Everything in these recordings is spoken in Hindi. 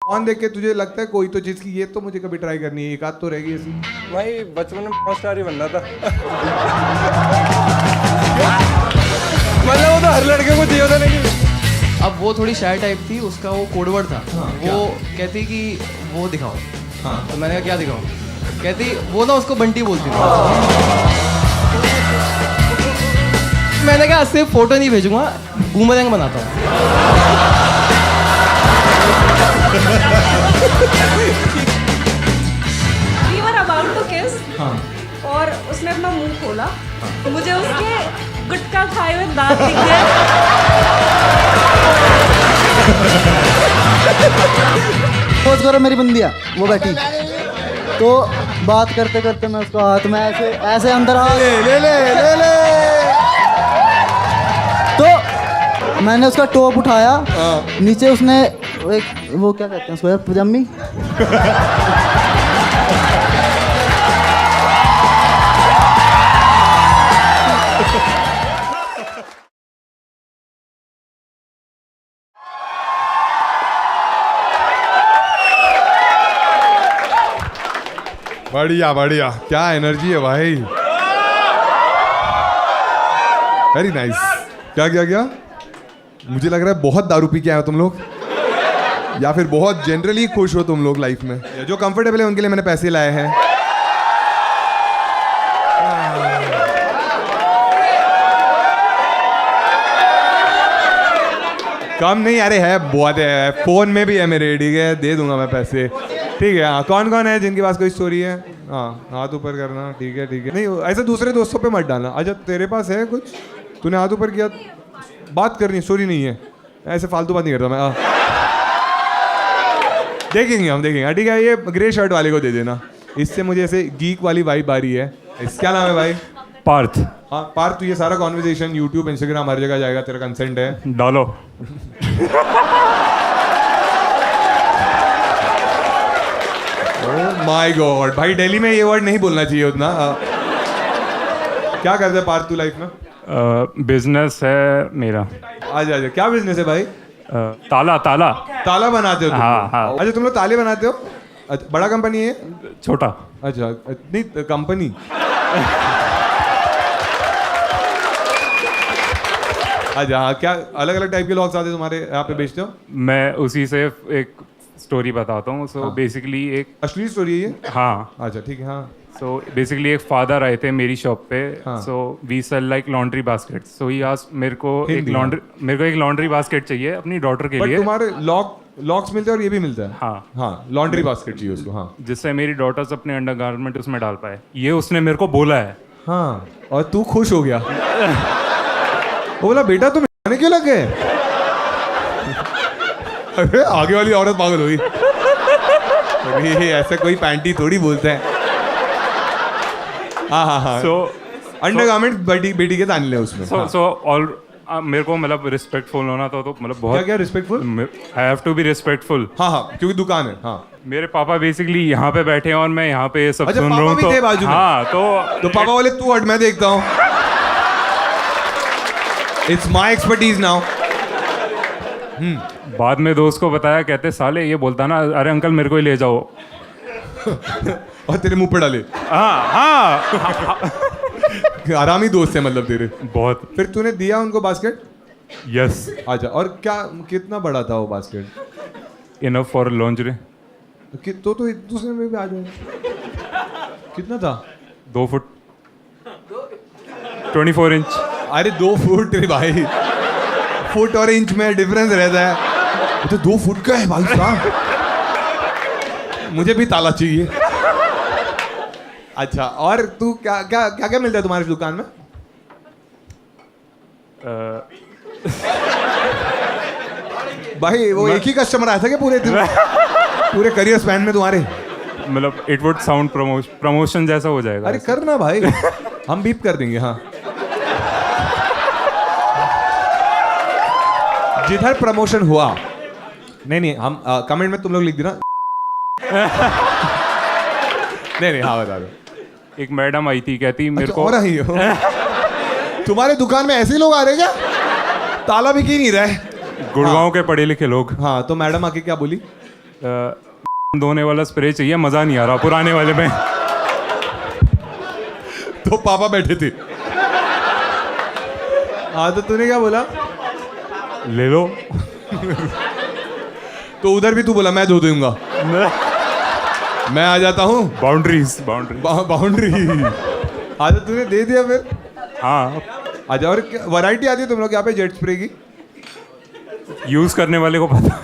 कौन देख के तुझे लगता है कोई तो चीज की ये तो मुझे कभी ट्राई करनी है, एक आध तो रहेगी ऐसी? भाई बचपन में पॉर्न स्टार ही बनना था। मतलब वो तो हर लड़के को चाहिए होता, लेकिन अब वो थोड़ी शाय टाइप थी, उसका वो कोडवर्ड था। वो कहती कि वो दिखाओ। तो मैंने कहा क्या दिखाऊं? कहती वो ना उसको बंटी बोलती थी। मैंने कहा सिर्फ फोटो नहीं भेजूंगा, बूमरैंग बनाता हूँ। We were about to kiss, और उसने अपना मुंह खोला, मुझे उसके गुटखा खाए हुए दांत दिख गए। खोज करो मेरी बंदिया, वो बैठी तो बात करते करते मैं उसको हाथ में ऐसे ऐसे अंदर आ ले तो मैंने उसका टॉप उठाया, नीचे उसने एक वो क्या कहते हैं उसको यार, पजामी। बढ़िया बढ़िया, क्या एनर्जी है भाई, वेरी नाइस। क्या क्या क्या, मुझे लग रहा है बहुत दारू पी के आए हो तुम लोग, या फिर बहुत जनरली खुश हो तुम लोग लाइफ में। जो कंफर्टेबल है उनके लिए मैंने पैसे लाए हैं। कम नहीं, अरे है बहुत है, फोन में भी है मेरे, ठीक है, दे दूंगा मैं पैसे, ठीक है। हाँ, कौन कौन है जिनके पास कोई स्टोरी है? हाँ, हाथ ऊपर करना, ठीक है ठीक है। नहीं ऐसे दूसरे दोस्तों पे मत डालना। अच्छा तेरे पास है कुछ, तूने हाथ ऊपर किया, बात करनी, स्टोरी नहीं है, ऐसे फालतू बात नहीं करता मैं। देखेंगे हम, देखेंगे, ठीक है। ये ग्रे शर्ट वाले को दे देना, इससे मुझे ऐसे गीक वाली वाइब आ रही है। क्या नाम है भाई? पार्थ। हाँ पार्थ, तू ये सारा कॉन्वर्सेशन यूट्यूब इंस्टाग्राम हर जगह जाएगा, तेरा कंसेंट है? डालो। ओह माय गॉड भाई, दिल्ली में ये वर्ड नहीं बोलना चाहिए उतना। क्या करते है पार्थ तू लाइफ में? बिजनेस है मेरा। आजा आजा, क्या बिजनेस है भाई? ताला ताला ताला बनाते हो तुम हाँ, लोग? हाँ। अच्छा तुम लोग ताले बनाते हो? अच्छा, बड़ा कंपनी है? छोटा। अच्छा नहीं कंपनी। अच्छा हाँ, क्या अलग अलग टाइप के लॉक्स आते तुम्हारे यहाँ पे बेचते हो? मैं उसी से एक स्टोरी बताता हूँ। सो बेसिकली एक असली स्टोरी है ये? हाँ, अच्छा ठीक है। हाँ सो बेसिकली एक फादर आए थे मेरी शॉप पे। हाँ। So we sell like laundry basket. So he asked मेरे को हिंदी, एक लॉन्ड्री बास्केट चाहिए अपनी डॉटर के बट लिए, तुम्हारे लॉक्स मिलते हैं और ये भी मिलता है? हाँ, हाँ लॉन्ड्री बास्केट चाहिए उसको। हाँ जिससे मेरी डॉटर्स अपने अंडरगारमेंट उसमें डाल पाए। ये उसने मेरे को बोला है। हाँ, और तू खुश हो गया? वो बोला बेटा तुम आने क्यों लग गए? अरे आगे वाली औरत पागल हुई। अरे ऐसा कोई पैंटी थोड़ी बोलता है। हाँ हाँ हाँ। सो अंडरगारमेंट बेटी के ताने ले उसमें। सो ऑल मेरे को मतलब रिस्पेक्टफुल होना था, तो मतलब क्या बहुत क्या respectful? I have to be respectful. हाँ हाँ, क्योंकि दुकान है। हाँ मेरे पापा बेसिकली यहाँ पे बैठे हैं और मैं यहाँ पे ये सब अच्छा, सुन पापा रहा हूँ। भी थे बाजू में? हाँ तो पापा बोले तू हट, मैं देखता हूँ। It's my expertise now. बाद में दोस्त को बताया, कहते साले ये बोलता ना, अरे अंकल मेरे को ही ले जाओ। और तेरे मुंह पे डाले? हाँ हाँ आरामी दोस्त है मतलब तेरे बहुत। फिर तूने दिया उनको बास्केट? यस, अच्छा, और क्या कितना बड़ा था वो बास्केट? Enough for lingerie. तो एक दूसरे में भी आ जाएगा। कितना था? 2 फुट 24 इंच। अरे 2 फुट रे भाई, फुट और इंच में डिफरेंस रहता है। तो 2 फुट का है भाई साहब। मुझे भी ताला चाहिए। अच्छा, और तू क्या क्या क्या क्या मिलता है तुम्हारी दुकान में? भाई वो एक ही कस्टमर आया था क्या पूरे करियर स्पैन में तुम्हारे? मतलब इट वुड साउंड प्रमोशन जैसा हो जाएगा। अरे करना भाई, हम बीप कर देंगे। हाँ जिधर प्रमोशन हुआ, नहीं हम कमेंट में तुम लोग लिख देना। नहीं हाँ बता दो। एक मैडम आई थी, कहती मेरे को और रही हो तुम्हारे दुकान में ऐसे लोग आ रहे क्या? ताला भी की नहीं रहे? गुड़गांव के पढ़े लिखे लोग। हाँ, तो मैडम आके क्या बोली? धोने वाला स्प्रे चाहिए, मज़ा नहीं आ रहा पुराने वाले में। तो पापा बैठे थे। हाँ तो तूने क्या बोला? ले लो। तो उधर भी तू बोला मैं धो दूंगा, मैं आ जाता हूँ। Boundaries boundary. हाँ तो तूने दे दिया फिर। हाँ, अच्छा, और वैरायटी आती है तुम लोग यहाँ पे जेट स्प्रे की? यूज़ करने वाले को पता।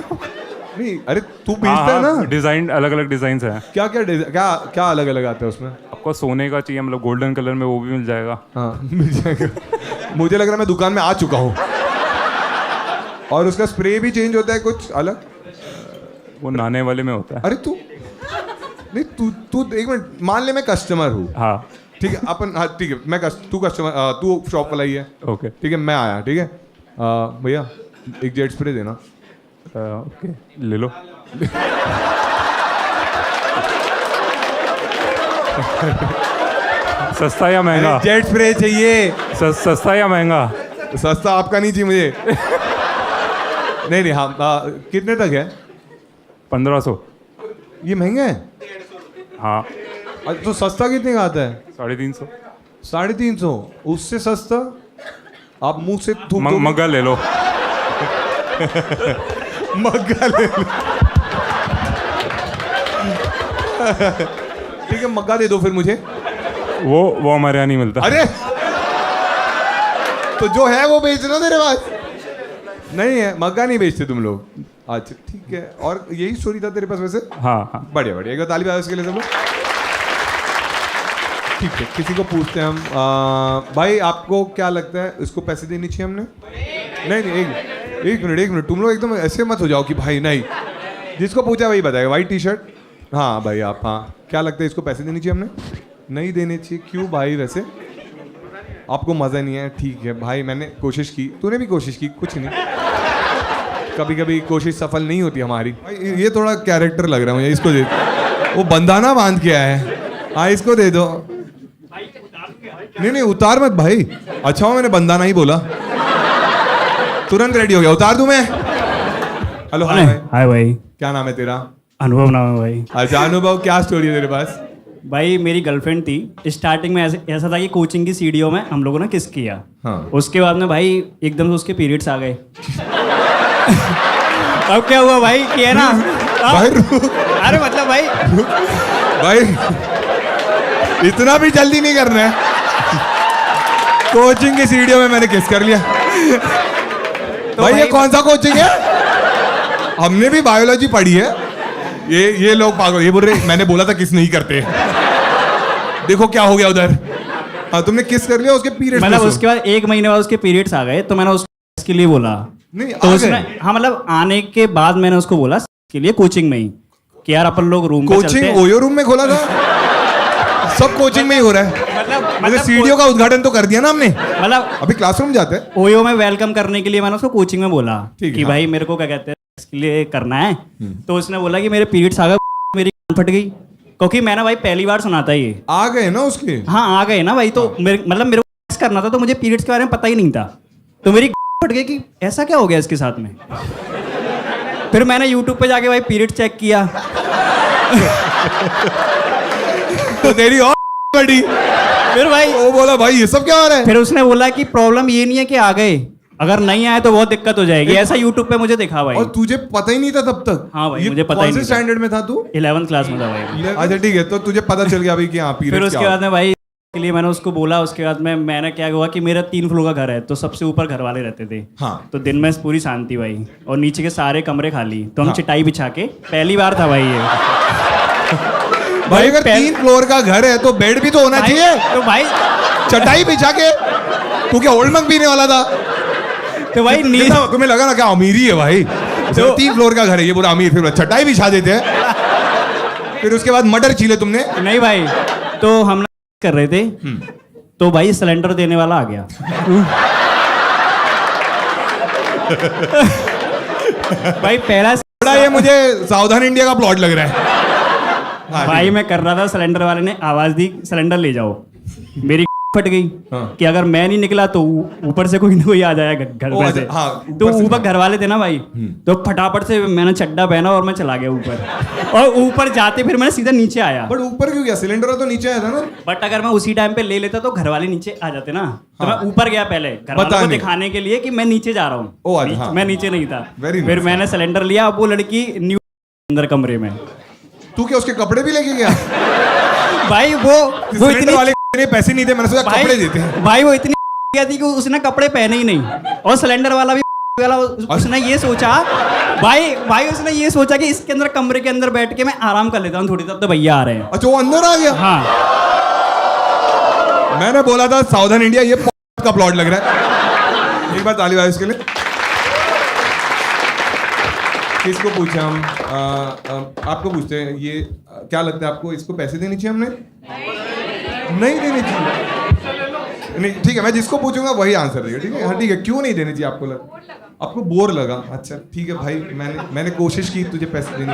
नहीं, अरे तू बेचता है ना। डिज़ाइन अलग अलग डिज़ाइन है। क्या क्या क्या अलग अलग आता है उसमें? आपको सोने का चाहिए, मतलब गोल्डन कलर में, वो भी मिल जाएगा। हाँ मिल जाएगा। मुझे लग रहा है मैं दुकान में आ चुका हूँ। और उसका स्प्रे भी चेंज होता है कुछ अलग? वो नहाने वाले में होता है। अरे तू नहीं, तू एक मिनट, मान ले मैं कस्टमर हूँ, हाँ, ठीक है अपन, हाँ ठीक है, तू कस्टमर, तू शॉप वाला ही है, ओके, ठीक है, मैं आया, ठीक है, भैया एक जेट स्प्रे देना। ओके, ले लो। सस्ता या महंगा? जेट स्प्रे चाहिए। सस्ता या महंगा? सस्ता आपका नहीं चाहिए मुझे। नहीं नहीं, हाँ कितने तक है? 1500। ये महंगा है? हाँ, तो सस्ता कितने का आता है? 350। 350? उससे सस्ता आप मुंह से थूक दोगे? मग्गा ले लो। मग्गा ले लो। ठीक है, मग्गा दे दो फिर मुझे। वो हमारे यहाँ नहीं मिलता। अरे तो जो है वो बेच लो तेरे पास। नहीं है, मग्गा नहीं बेचते तुम लोग? अच्छा ठीक है, और यही स्टोरी था तेरे पास वैसे? हाँ हाँ, बढ़िया बढ़िया, एक बार ताली बजाओ इसके लिए सब लोग। ठीक है, किसी को पूछते हैं हम, भाई आपको क्या लगता है इसको पैसे देनी चाहिए हमने? नहीं नहीं, एक मिनट, तुम लोग एकदम ऐसे मत हो जाओ कि भाई नहीं, जिसको पूछा वही बताएगा। वाइट टी शर्ट, हाँ भाई आप, हाँ क्या लगता है इसको पैसे देनी चाहिए हमने? नहीं देने चाहिए, क्यों भाई? वैसे आपको मज़ा नहीं है, ठीक है भाई, मैंने कोशिश की, तूने भी कोशिश की, कुछ नहीं, कभी कभी कोशिश सफल नहीं होती हमारी। भाई ये थोड़ा कैरेक्टर लग रहा है मुझे, इसको दे। वो बंदाना बांध के आया है, हाँ इसको दे दो। नहीं नहीं, उतार मत भाई। अच्छा हो मैंने बंदाना ही बोला, तुरंत रेडी हो गया। उतार दूं मैं? हेलो, हाय भाई। हाय भाई, क्या नाम है तेरा? अनुभव नाम है भाई। अच्छा अनुभव, क्या स्टोरी है तेरे पास? भाई मेरी गर्लफ्रेंड थी, स्टार्टिंग में ऐसा था कि कोचिंग की सीढ़ियों में हम लोगों ने किस किया। हाँ। उसके बाद में भाई एकदम से उसके पीरियड्स आ गए। अब क्या हुआ भाई कि है ना, भाई अरे मतलब भाई इतना भी जल्दी नहीं करना है। कोचिंग की सीढ़ियों में मैंने किस कर लिया। तो भाई ये कौन सा कोचिंग है? हमने भी बायोलॉजी पढ़ी है। ये लोग पागल, ये बोल रहे मैंने बोला था किस नहीं करते। देखो क्या हो गया उधर। हाँ तुमने किस कर लिया, उसके पीरियड्स मतलब उसके बाद 1 महीने बाद उसके पीरियड्स आ गए, तो मैंने उसके लिए बोला। नहीं तो उसने, हाँ मतलब आने के बाद मैंने उसको बोला के लिए कोचिंग में ही कि यार अपन लोग रूम पे चलते हैं। कोचिंग ओयो रूम में खोला था? सब कोचिंग में ही हो रहा है। मतलब सीढ़ियों का उद्घाटन तो कर दिया ना हमने, मतलब अभी क्लासरूम जाते हैं। ओयो में वेलकम करने के लिए मैंने उसको कोचिंग में बोला ठीक है, कि हाँ। भाई मेरे को क्या कहते हैं इसके लिए करना है। तो उसने बोला कि मेरे पीरियड्स आ गए, मेरी कान फट गई, क्योंकि मैंने भाई पहली बार सुना था ये। आ गए ना उसके? हाँ आ गए ना भाई, तो मतलब मेरे को करना था, तो मुझे पीरियड्स के बारे में पता ही नहीं था, तो मेरी फट गई कि ऐसा क्या हो गया इसके साथ में। फिर मैंने यूट्यूब पे जाके भाई पीरियड चेक किया। तो तेरी और बड़ी, फिर भाई वो बोला भाई ये सब क्या हो रहा है? फिर उसने बोला कि प्रॉब्लम ये नहीं है कि आ गए, अगर नहीं आए तो बहुत दिक्कत हो जाएगी, ऐसा यूट्यूब पे मुझे दिखा भाई। और तुझे पता ही नहीं था तब तक? हाँ भाई, ये मुझे पता ही कौन से नहीं था। स्टैंडर्ड में था तू? 11th क्लास में था भाई। अच्छा ठीक है, तो तुझे पता चल गया भाई कि हाँ फिर पीरियड्स उसके क्या बाद में भाई के लिए मैंने उसको बोला, उसके बाद में मैंने क्या हुआ कि मेरा 3 फ्लोर का घर है, तो सबसे ऊपर घर वाले रहते थे। हाँ। तो दिन में पूरी शांति भाई, और नीचे के सारे कमरे खाली, तो हम हाँ। चटाई बिछा के, पहली बार था भाई ये। भाई अगर 3 फ्लोर का घर है तो बेड भी तो होना चाहिए। तो भाई चटाई बिछा के, तू क्या ओल्ड मंक पीने वाला था? तो भाई कितना तुम्हें लगा ना क्या अमीरी है भाई? तो 3 फ्लोर का घर है, ये पूरा अमीर, फिर चटाई बिछा देते हैं। फिर उसके बाद मटर छीले तुमने? नहीं भाई, तो हम कर रहे थे, तो भाई सिलेंडर देने वाला आ गया। भाई पहला बड़ा ये मुझे सावधान इंडिया का प्लॉट लग रहा है। हाँ, भाई मैं कर रहा था, सिलेंडर वाले ने आवाज दी सिलेंडर ले जाओ, मेरी फट गई हाँ। कि अगर मैं नहीं निकला तो ऊपर से कोई ना कोई आ जाएगा घर ओ, पे अच्छा, से। हाँ, तो ऊपर से ऊपर हाँ। घर वाले थे ना भाई, तो फटाफट से मैंने चड्डा पहना और मैं चला गया ऊपर। और ऊपर जाते फिर मैंने सीधा नीचे आया। बट ऊपर क्यों गया? सिलेंडर तो नीचे आया था ना। बट अगर मैं उसी टाइम पे ले लेता तो घर वाले नीचे आ जाते ना। तो हाँ। मैं ऊपर गया पहले घर वालों को बताने। दिखाने के लिए कि मैं नीचे जा रहा ओ, हूँ। अच्छा, हाँ। मैं नीचे नहीं था। Very फिर nice। मैंने सिलेंडर लिया। अब वो लड़की न्यू अंदर कमरे में। तू क्या उसके कपड़े भी लेके गया? भाई वो सिलेंडर इतनी वाले इतने पैसे नहीं थे, मैंने सोचा कपड़े देते हैं। भाई वो इतनी गया थी कि उसने कपड़े पहने ही नहीं। और सिलेंडर वाला भी वाला उसने ये सोचा भाई उसने ये सोचा कि इसके अंदर कमरे के अंदर बैठ के मैं आराम कर लेता हूँ थोड़ी, तब तो भैया आ रहे हैं। अच्छा, वो अंदर आ गया। हाँ मैंने बोला था साउदर्न इंडिया ये का प्लॉट लग रहा है। एक बार ताली बजाओ इसके लिए। किसको पूछे हम? आपको पूछते हैं। ये क्या लगता है आपको, इसको पैसे देने चाहिए हमने? नहीं देने चाहिए। नहीं, ठीक है, मैं जिसको पूछूंगा वही आंसर देगा। ठीक है, हाँ ठीक है। क्यों नहीं देने चाहिए आपको? आपको बोर लगा? अच्छा ठीक है भाई, मैंने कोशिश की तुझे पैसे देने,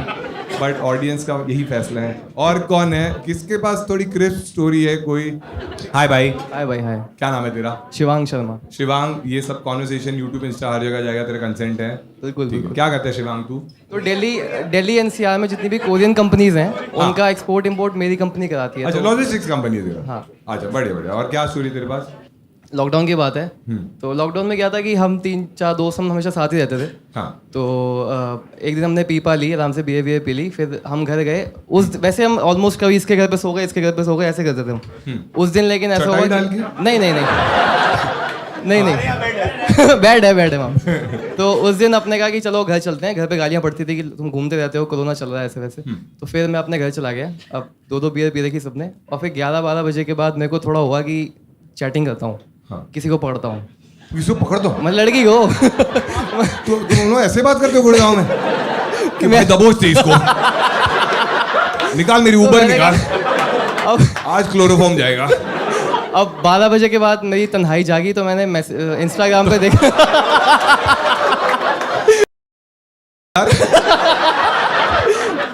बट ऑडियंस का यही फैसला है। और कौन है, किसके पास थोड़ी क्रिस्प स्टोरी है कोई? हाय भाई। हाय भाई हाय। क्या नाम है तेरा? शिवांग शर्मा। शिवांग, ये सब कॉन्वर्सेशन यूट्यूब इंस्टा हर जगह जाएगा, तेरा कंसेंट है? बिल्कुल ठीक है। बिल्कुल। क्या करते हैं शिवांग तू? तो दिल्ली एनसीआर में जितनी भी कोरियन कंपनीज हैं उनका एक्सपोर्ट इंपोर्ट मेरी कंपनी कराती है। अच्छा, तो लॉजिस्टिक्स कंपनी है तेरा? हाँ। अच्छा, बढ़िया बढ़िया। और क्या स्टोरी तेरे पास? लॉकडाउन की बात है। तो लॉकडाउन में क्या था कि हम 3-4 दोस्त हम हमेशा साथ ही रहते थे। हाँ। तो एक दिन हमने पीपा ली, आराम से बियर पी ली, फिर हम घर गए। वैसे हम ऑलमोस्ट कभी इसके घर पे सो गए, इसके घर पे सो गए, ऐसे करते थे हम उस दिन। लेकिन ऐसा हुआ चटाई डाल कि नहीं बेड है वहाँ। तो उस दिन अपने कहा कि चलो घर चलते हैं। घर पे गालियाँ पड़ती थी कि तुम घूमते रहते हो, कोरोना चल रहा है, ऐसे वैसे। तो फिर मैं अपने घर चला गया। अब 2-2 बियर पी रखी सबने। और फिर 11-12 बजे के बाद मेरे को थोड़ा हुआ कि चैटिंग करता हूँ। हाँ। किसी को पकड़ता हूँ, किसको पकड़ दो? मैं लड़की को। तुम लोग ऐसे बात करते हो गुड़गांव में कि भाई दबोच दे इसको, निकाल मेरी ऊबर मैंने निकाल, अब आज क्लोरोफॉर्म जाएगा। अब 12 बजे के बाद मेरी तन्हाई जागी तो मैंने इंस्टाग्राम पे देखा।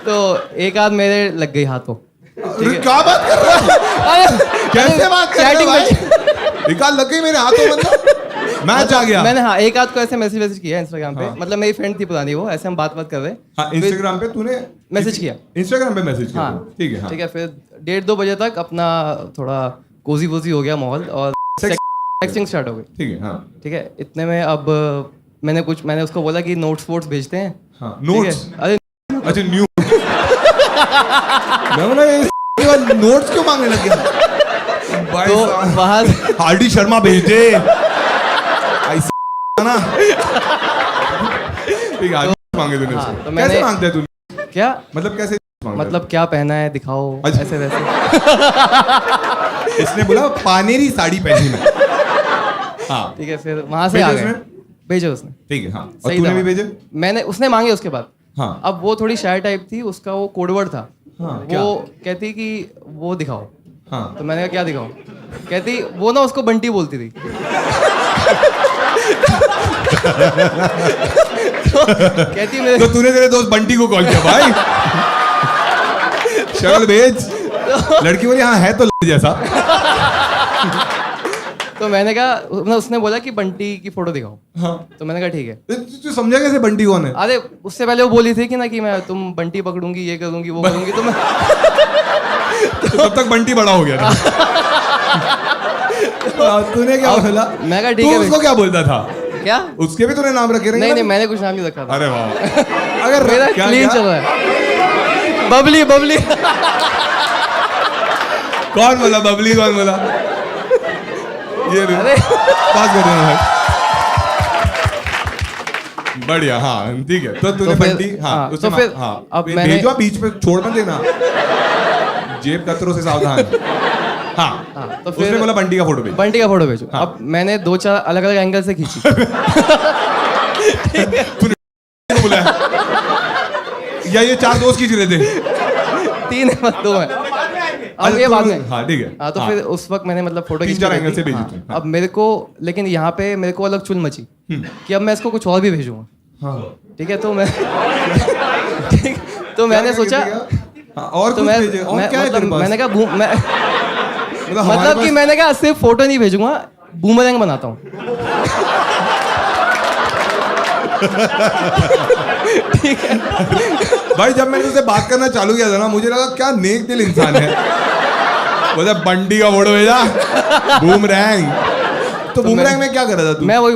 तो एक आध मेरे लग गई हाथों। अरे क्या बात कर रहा है? कैसे बात कर रहा है भाई? निकाल लग गई मेरे हाथों, मतलब मैच आ गया। मैंने हाँ एक आध को ऐसे मैसेज किया इंस्टाग्राम पे। मतलब मेरी फ्रेंड थी पुरानी, वो ऐसे हम बात किया रहे। हाँ, इंस्टाग्राम पे तूने मैसेज किया। इंस्टाग्राम पे मैसेज किया? हाँ ठीक है। हाँ। ठीक है। फिर 1:30-2 बजे तक अपना थोड़ा कोजी वोजी हो गया माहौल और टेक्सटिंग स्टार्ट हो गई। ठीक है। हाँ ठीक है। इतने में अब मैंने उसको बोला कि नोट्स वोट्स भेजते हैं। हाँ, ठीक है? नोट्स। अरे अच्छा, न्यू मैं बोला ये नोट्स क्यों मांगने लग गया भाई? तो साहब, वहाँ हार्डी शर्मा भेज दे ऐसे ना। ठीक है, हार्डी मांगे तूने हाँ, उससे। तो मैंने- कैसे मांगते हैं तू? क्या मतलब कैसे मांगता है? मतलब क्या पहना है दिखाओ, अच्छा। ऐसे वैसे। इसने बोला पानेरी साड़ी पहनी मैं। हाँ ठीक है। फिर वहां से भेजा आ गए। उसने? भेजे उसने। ठीक है। हाँ, और सही तूने था। भी भेजे? मैंने उसने मांगे उसके बाद। हाँ। अब वो थोड़ी शाय टाइप थी, उसका वो कोडवर्ड था। हाँ, क्या? वो कहती कि वो दिखाओ। हाँ। तो मैंने कहा क्या दिखाऊं? कहती वो ना उसको बंटी बोलती थी। तो कहती मेरे तो तूने तेरे दोस्त बंटी को कॉल किया भाई? शक्ल भेज। लड़की बोली हाँ है तो जैसा। तो मैंने कहा, उसने बोला कि बंटी की फोटो दिखाओ। हाँ। तो मैंने कहा ठीक है। तू समझा कैसे बंटी कौन है? अरे उससे पहले वो बोली थी कि ना कि मैं तुम बंटी पकड़ूंगी, ये करूंगी, वो करूंगी। तो मैं तो तब तक बंटी बड़ा हो गया था। तूने क्या बोला? मैं कहा ठीक तू है उसको क्या बोलता था? क्या? उसके भी तूने नाम रखे रहेंगे नहीं ना? नहीं, मैंने कुछ नाम नहीं रखा था। अरे वाह। अगर मेरा क्या- क्लीन क्या? चल रहा है। बबली बबली। कौन बोला बबली? कौन बोला? ये रे। अरे पास कर देना भाई। बढ़िया। हाँ ठीक है। तो तूने तो फिर- बंटी। हाँ, हाँ, उसने तो फिर हाँ अब मैंने- भेजो, बीच पे छोड़ मत देना, जेब कतरों से सावधान। हाँ, हाँ, तो उसने फिर बोला बंटी का फोटो भेज। बंटी का फोटो भेजो। हाँ। अब मैंने 2-4 अलग अलग एंगल से खींची। तूने बोला है? या ये 4 दोस्त खींच रहे थे? 3 है, 2 है। अब अच्छा, ये बात तू- है। हाँ ठीक है। हाँ, तो फिर उस वक्त मैंने मतलब फोटो 3-4 खींची एंगल से थी। भेजी हाँ, थी। हाँ। अब मेरे को, लेकिन यहाँ पे मेरे को अलग चुल मची कि अब मैं इसको कुछ और भी भेजूंगा। हाँ। ठीक है। तो मैं ठीक, तो मैंने क्या- सोचा, क्या- हाँ, और तो कुछ मैं भेजे? और क्या है तेरे मतलब पास? मैंने कहा हमारे मतलब कि पास- मैंने कहा सिर्फ फोटो नहीं भेजूंगा, बूमरैंग बनाता हूँ। भाई जब मैंने उससे बात करना चालू किया था ना, मुझे लगा क्या नेक दिल इंसान है। बोला बंटी का फोटो भेजा, बूमरैंग। तो बूमरैंग में क्या कर रहा था तू? मैं वही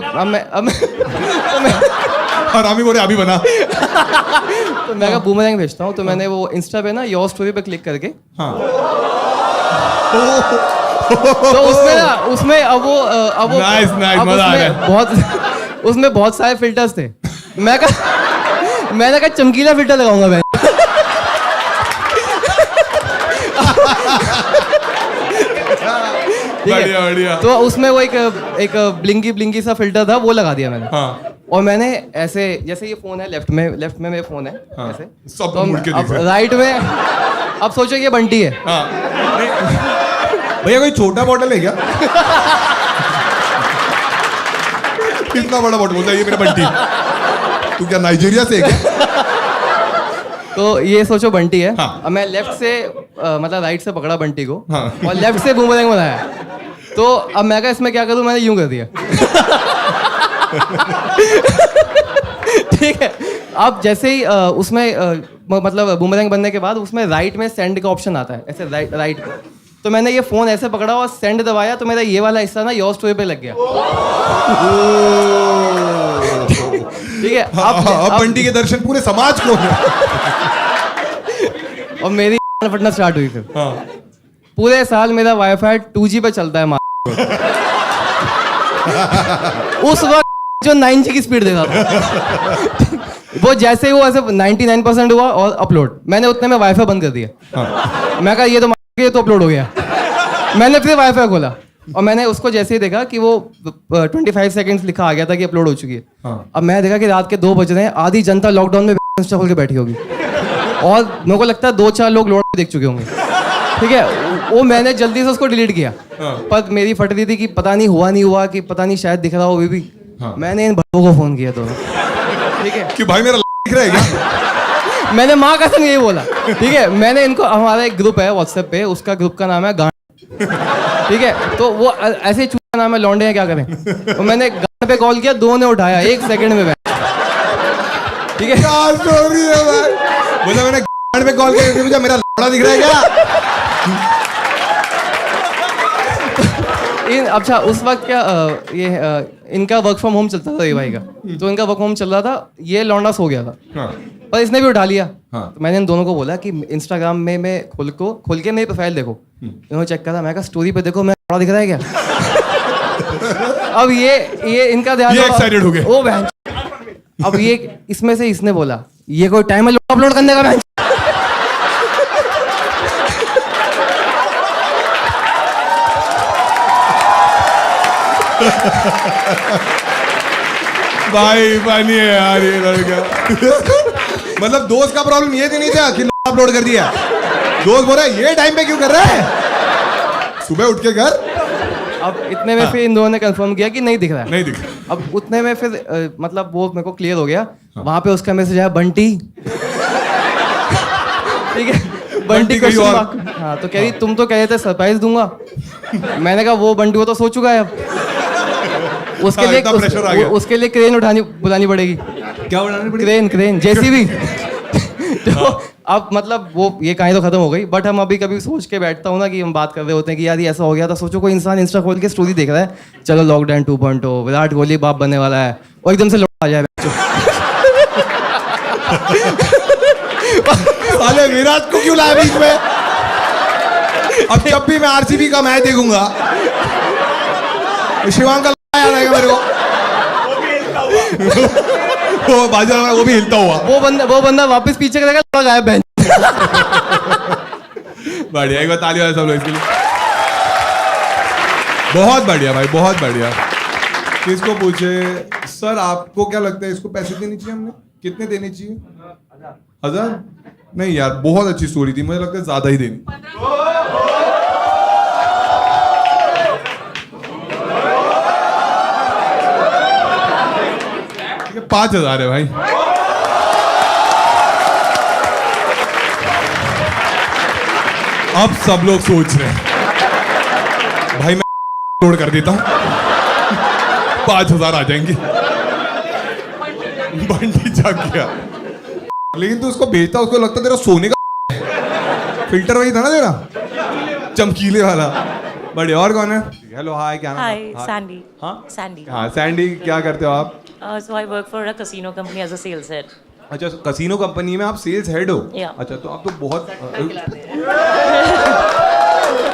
हरामी बोले अभी बना। तो मैं कहा बूमरैंग भेजता हूँ। तो मैंने वो इंस्टा पे ना योर स्टोरी पे क्लिक करके, हाँ। तो उसमें ना उसमें अब वो Nice, nice, अब मजा आ उसमें रहा बहुत उसमें बहुत सारे फिल्टर्स थे। मैंने कहा चमकीला फिल्टर लगाऊंगा मैं। ठीक है? बढ़िया बढ़िया। तो उसमें वो एक ब्लिंकी ब्लिंकी सा फिल्टर था, वो लगा दिया मैंने। हाँ। और मैंने ऐसे, जैसे ये फोन है लेफ्ट में मेरा फोन है, हाँ, ऐसे सब तो मुड़ के अब दिख रहा है। राइट में, अब सोचो ये बंटी है। हाँ। भैया कोई छोटा बॉटल है क्या? कितना बड़ा बॉटल? बोलता है ये मेरा बंटी। तू क्या नाइजीरिया से है क्या? तो ये सोचो बंटी है। हाँ। अब मैं लेफ्ट से मतलब राइट से पकड़ा बंटी को, हाँ। और लेफ्ट से बूमरैंग बनाया। तो अब मैं कहा इसमें क्या करूं, मैंने यूं कर दिया। ठीक है। अब जैसे ही उसमें मतलब बूमरैंग बनने के बाद उसमें राइट में सेंड का ऑप्शन आता है, ऐसे राइट पे। तो मैंने ये फोन ऐसे पकड़ा और सेंड दबाया, तो मेरा ये वाला हिस्सा ना योर स्टोरी पे लग गया। ठीक है। अब बंटी के दर्शन पूरे समाज को है। और मेरी फटना स्टार्ट हुई फिर। हाँ। पूरे साल मेरा वाईफाई 2G पे चलता है। उस वक्त जो 9G की स्पीड देता था, वो जैसे ही वो ऐसे 99% हुआ और अपलोड, मैंने उतने में वाईफाई बंद कर दिया। मैं कहा ये तो अपलोड हो गया। मैंने फिर वाईफाई खोला और मैंने उसको जैसे ही देखा कि वो 25 सेकंड्स लिखा आ गया था कि अपलोड हो चुकी है। हाँ। अब मैं देखा कि रात के 2 बज रहे हैं, आधी जनता लॉकडाउन में इंस्टा खोल के बैठी होगी, और मेरे को लगता है 2-4 लोग लोड देख चुके होंगे। ठीक है। वो मैंने जल्दी से उसको डिलीट किया। हाँ। पर मेरी फट रही थी कि पता नहीं हुआ नहीं हुआ, कि पता नहीं शायद दिख रहा हो अभी भी। हाँ। मैंने इन भड़ों को फोन किया दोनों। ठीक है। कि भाई मेरा दिख रहा है क्या? मैंने माँ कसम यही बोला। ठीक है। मैंने इनको, हमारा एक ग्रुप है व्हाट्सएप पे, उसका ग्रुप का नाम है गांड। ठीक है। तो वो ऐसे चूहा नाम है, लौंडे हैं क्या करें। तो मैंने गांड पे कॉल किया, 2 ने उठाया 1 सेकंड में। ठीक है। क्या स्टोरी है भाई? बोला मैंने गांड पे कॉल किया, मुझे मेरा लौड़ा दिख रहा है क्या? अच्छा उस वक्त क्या इनका वर्क फ्रॉम होम चलता था, ये भाई का। तो इनका वर्क फ्रॉम होम चल रहा था, ये लौंडा सो गया था। हाँ। पर इसने भी उठा लिया। हाँ। तो मैंने इन दोनों को बोला कि इंस्टाग्राम में मैं खोल के मेरी प्रोफाइल देखो। इन्होंने चेक करा, मैं कहा स्टोरी पे देखो, मैं बड़ा दिख रहा है क्या? अब ये इनका ध्यान, ये excited हो गए। ओ बहन। अब ये इसमें से इसने बोला ये कोई टाइम है अपलोड करने का बहन। भाई पानी है यार ये लड़का। मतलब दोस्त का प्रॉब्लम ये नहीं था कि अपलोड कर दिया। दोस्त बोल रहा है ये टाइम पे क्यों कर रहा है, सुबह उठ के कर। अब इतने में फिर इन दोनों ने कंफर्म किया कि नहीं दिख रहा है। नहीं दिख। अब उतने में फिर मतलब वो मेरे को क्लियर हो गया। वहां पे उसका मैसेज आया बंटी। ठीक है। बंटी कहीं क्वेश्चन और। मार्क। हाँ। तो कह रही तुम तो कह रहे थे सरप्राइज दूंगा। मैंने कहा वो बंटी वो तो सो चुका है अब। उसके हाँ, लिए इतना pressure आ गया। उसके लिए क्रेन बुलानी पड़ेगी। क्या बनानी पड़ी? Crane JCB. तो अब मतलब वो ये कहानी तो खत्म हो गई, बट हम अभी कभी सोच के बैठता हूँ ना कि हम बात कर रहे होते हैं कि यार ये ऐसा हो गया था। सोचो कोई इंसान इंस्टा खोल के स्टोरी देख रहा है, चलो लॉकडाउन 2.0 विराट कोहली बाप बनने वाला है, और एकदम से लौट आ जाए। साले विराट को क्यों लाया बीच में? अब जब भी मैं आरसीबी का मैच देखूंगा, शिवांग का याद आएगा मेरे को। वो बाजार में वो भी हिलता हुआ। वो बंदा वापस पीछे करेगा, लौट गायब बहन। बढ़िया, एक बार ताली वाले सब लोग इसके लिए। बहुत बढ़िया भाई, बहुत बढ़िया। किसको पूछे सर आपको क्या लगता है इसको पैसे देने चाहिए हमने? कितने देने चाहिए? 1000? नहीं यार बहुत अच्छी स्टोरी थी, मुझे लगता है ज्यादा ही देनी। 5000 है भाई। अब सब लोग सोच रहे हैं भाई मैं लोड कर देता हूँ 5,000 आ जाएंगे। बंटी जाग गया। लेकिन तू उसको भेजता, उसको लगता तेरा सोने का फिल्टर वही था ना तेरा, चमकीले वाला। बड़े और कौन है? हेलो हाय, क्या नाम? Hi, Sandy. हाँ Sandy. हाँ सैंडी, क्या करते हो आप? So I work for a casino company as a sales head. अच्छा, कसिनो कंपनी में आप सेल्स हेड हो? Yeah. अच्छा, तो आप तो बहुत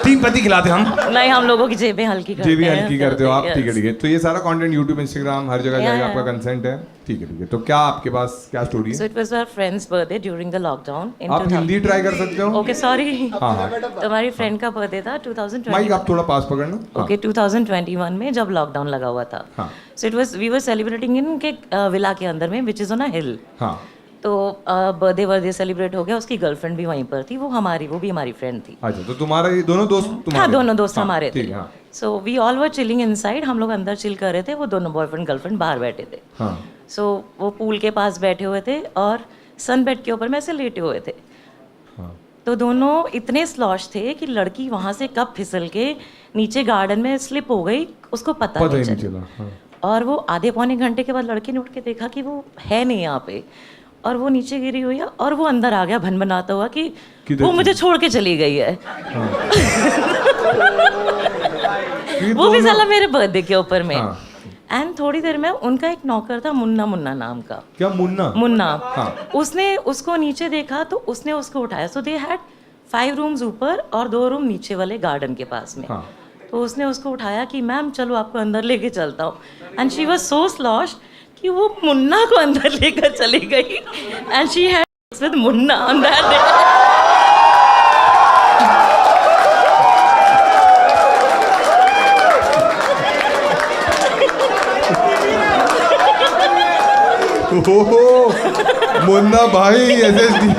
3 पति खिलाते हम। नहीं, हम लोगों की जेबें हल्की करते हैं। जेबी हल्की करते हो आप, Yes. ठीक है ठीक है। तो ये सारा कंटेंट यूट्यूब, इंस्टाग्राम हर जगह Yeah, जाएगा, yeah. आपका कंसेंट है, ठीक है ठीक है। तो क्या आपके पास क्या स्टोरी So है? it was our friend's birthday during the lockdown. In आप हिंदी ट्राई कर सकते हो? Okay, sorry. हाँ हाँ, तो हमारी फ्रेंड का बर्थडे था 2020. माइक आप थोड़ा पास पकड़ना। हाँ, Okay, 2021 में जब लॉकडाउन लगा हुआ था. हाँ। So it was we were celebrating in के विला के अंदर में, which is on a hill. हाँ तो बर्थडे सेलिब्रेट हो गया, उसकी गर्लफ्रेंड भी वहीं पर थी, वो भी हमारी फ्रेंड थी. अच्छा, तो तुम्हारा ये दोनों दोस्त तुम्हारे? हाँ, दोनों दोस्त हाँ, हमारे थे. ठीक है, हाँ so we all were chilling inside, हम लोग अंदर चिल कर रहे थे, वो दोनों बॉयफ्रेंड गर्लफ्रेंड बाहर बैठे थे. हाँ सो वो पूल के पास बैठे हुए थे और सनबेड के ऊपर में ऐसे लेटे हुए थे. हाँ। तो दोनों इतने स्लॉश थे कि लड़की वहाँ से कब फिसल के नीचे गार्डन में स्लिप हो गई, उसको पता पता ही नहीं नहीं चला. चला। हाँ। और वो आधे पौने घंटे के बाद लड़के ने उठ के देखा कि वो है नहीं यहाँ पे, और वो नीचे गिरी हुई है, और वो अंदर आ गया भनभनाता हुआ कि वो मुझे छोड़ के चली गई है. वो भी साला मेरे बर्थडे के ऊपर में. हाँ। एंड थोड़ी देर में उनका एक नौकर था, मुन्ना नाम का. क्या मुन्ना? मुन्ना. हाँ। उसने उसको नीचे देखा तो उसने उसको उठाया. सो दे हैड 5 रूम्स ऊपर और 2 रूम नीचे वाले गार्डन के पास में. हाँ। तो उसने उसको उठाया कि मैम चलो आपको अंदर लेके चलता हूँ. And she was so slosh कि वो मुन्ना को अंदर लेकर चली गई. And she had sex with Munna on that day. Munna भाई एसएसडी।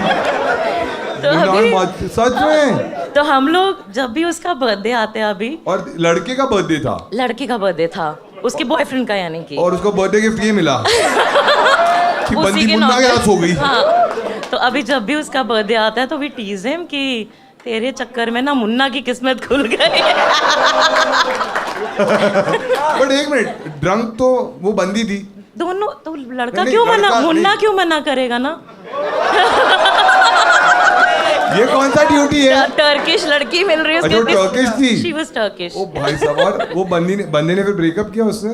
तो अभी सच में? तो हम लोग जब भी उसका बर्थडे आते हैं अभी, और लड़के का बर्थडे था? लड़के का बर्थडे था, उसके बॉयफ्रेंड का यानी कि. और उसको बर्थडे गिफ्ट ये मिला कि उसी बंदी के मुन्ना के नौकर- हाथ हो गई। हाँ. तो अभी जब भी उसका बर्थडे आता है तो वी टीज हिम कि तेरे चक्कर में ना मुन्ना की किस्मत खुल गई. बट एक मिनट, ड्रंक तो वो बंदी थी। दोनों तो लड़का नहीं, क्यों मना, लड़का मुन्ना नहीं। क्यों मना करेगा ना. ये कौन सा ड्यूटी है? टर्किश लड़की मिल रही है अच्छा, वो टर्किश थी? She was Turkish. ओ भाई साहब, और वो बंदे ने फिर ब्रेकअप किया उससे?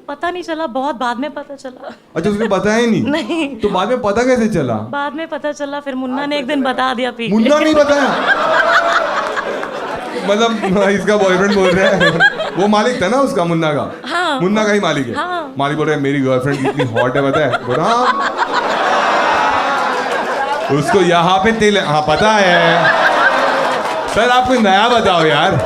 पता नहीं चला, बहुत बाद में पता चला. अच्छा, उसने बताया ही नहीं? नहीं. तो बाद में पता कैसे चला? बाद में पता चला, फिर मुन्ना ने एक दिन बता दिया पी के. मुन्ना नहीं बताया? मतलब इसका बॉयफ्रेंड बोल रहा है, वो मालिक था ना उसका, मुन्ना का? हाँ. मुन्ना का ही मालिक है? हाँ. मालिक बोल रहा है मेरी गर्लफ्रेंड कितनी हॉट है पता है? बोल रहा हाँ। उसको यहाँ पे तेल, हाँ पता है सर, आप कोई नया बताओ यार।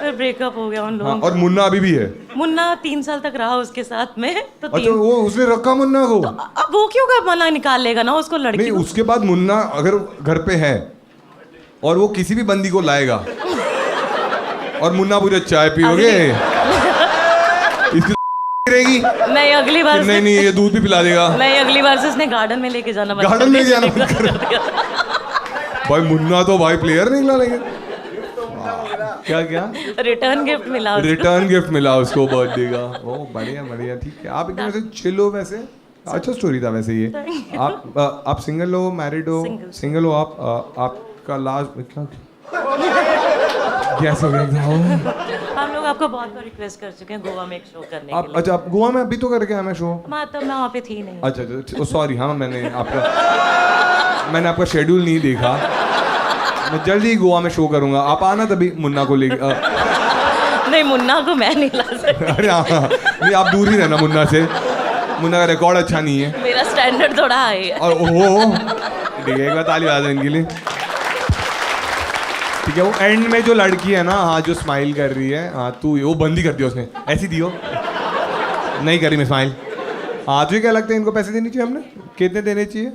फिर ब्रेकअप हो गया उन हाँ, लोगों. और मुन्ना अभी भी है? मुन्ना 3 साल तक रहा उसके साथ में. तो अच्छा, वो उसने रखा मुन्ना को? अब वो क्यों का मना निकाल लेगा ना उसको, लड़की नहीं, को. उसके बाद मुन्ना अगर घर पे है और वो किसी भी बंदी को लाएगा और मुन्ना पूछे चाय पियोगे, इसकी रहेगी? नहीं, अगली बार नहीं नहीं, ये दूध भी पिला देगा। नहीं, अगली बार से उसने गार्डन में लेके जाना बंद गार्डन में कर जाना दिया. बंद कर भाई मुन्ना तो भाई प्लेयर निकला। लेकिन क्या क्या रिटर्न गिफ्ट मिला उसको. रिटर्न गिफ्ट मिला उसको बर्थडे का? ओ बढ़िया बढ़िया, ठीक है। आप एकदम से चिल हो वैसे, अच्छा स्टोरी था वैसे ये। आप सिंगल हो, मैरिड हो? सिंगल हो आप? आपका लास्ट क्या गैस हो गया? हम लोग आपको बहुत बार रिक्वेस्ट कर चुके हैं गोवा में एक शो करने आप के लिए. अच्छा, आप गोवा में अभी तो करके आया मैं शो? तब मैं वहाँ पे थी नहीं. अच्छा, सॉरी, हाँ मैंने आपका शेड्यूल नहीं देखा। मैं जल्दी ही गोवा में शो करूंगा, आप आना तभी मुन्ना को लेके। नहीं, मुन्ना को मैं नहीं ला सकती. अरे हाँ, नहीं आप दूर ही रहना मुन्ना से, मुन्ना का रिकॉर्ड अच्छा नहीं है। मेरा स्टैंडर्ड थोड़ा हाई है. और ओहो, ठीक है, एक बार ताली बजा दें इनके लिए। ठीक है, वो एंड में जो लड़की है ना, हाँ जो स्माइल कर रही है, हाँ तू वो बंदी कर दिया उसने, ऐसी दियो नहीं करी मैं स्माइल। हाँ, तुझे क्या लगता है इनको पैसे देने चाहिए हमने? कितने देने चाहिए?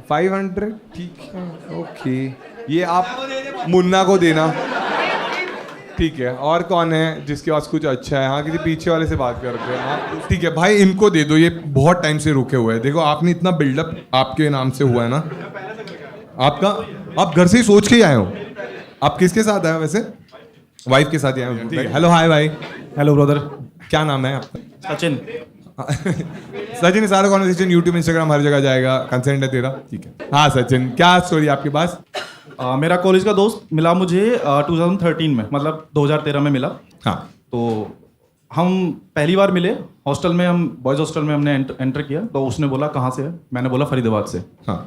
500? ठीक है, ओके। ये आप मुन्ना को देना, ठीक है। और कौन है जिसके पास कुछ अच्छा है? हाँ, किसी पीछे वाले से बात करते हैं। हाँ ठीक है भाई, इनको दे दो, ये बहुत टाइम से रुके हुए हैं। देखो आपने इतना बिल्डअप आपके नाम से हुआ है ना, आपका, आप घर से ही सोच के ही आए हो। आप किसके साथ आए हो वैसे? वाइफ के साथ ही आए हैं। हेलो हाय भाई, हेलो ब्रदर। क्या नाम है आपका? सचिन। सचिन, सारा कॉन्वर्सेशन यूट्यूब इंस्टाग्राम हर जगह जाएगा, कंसेंट है तेरा? ठीक है। हाँ सचिन, क्या स्टोरी आपके पास? मेरा कॉलेज का दोस्त मिला मुझे 2013 में, मतलब 2013 में मिला। हाँ। तो हम पहली बार मिले हॉस्टल में, हम बॉयज़ हॉस्टल में हमने एंटर किया। तो उसने बोला कहाँ से है, मैंने बोला फरीदाबाद से। हाँ।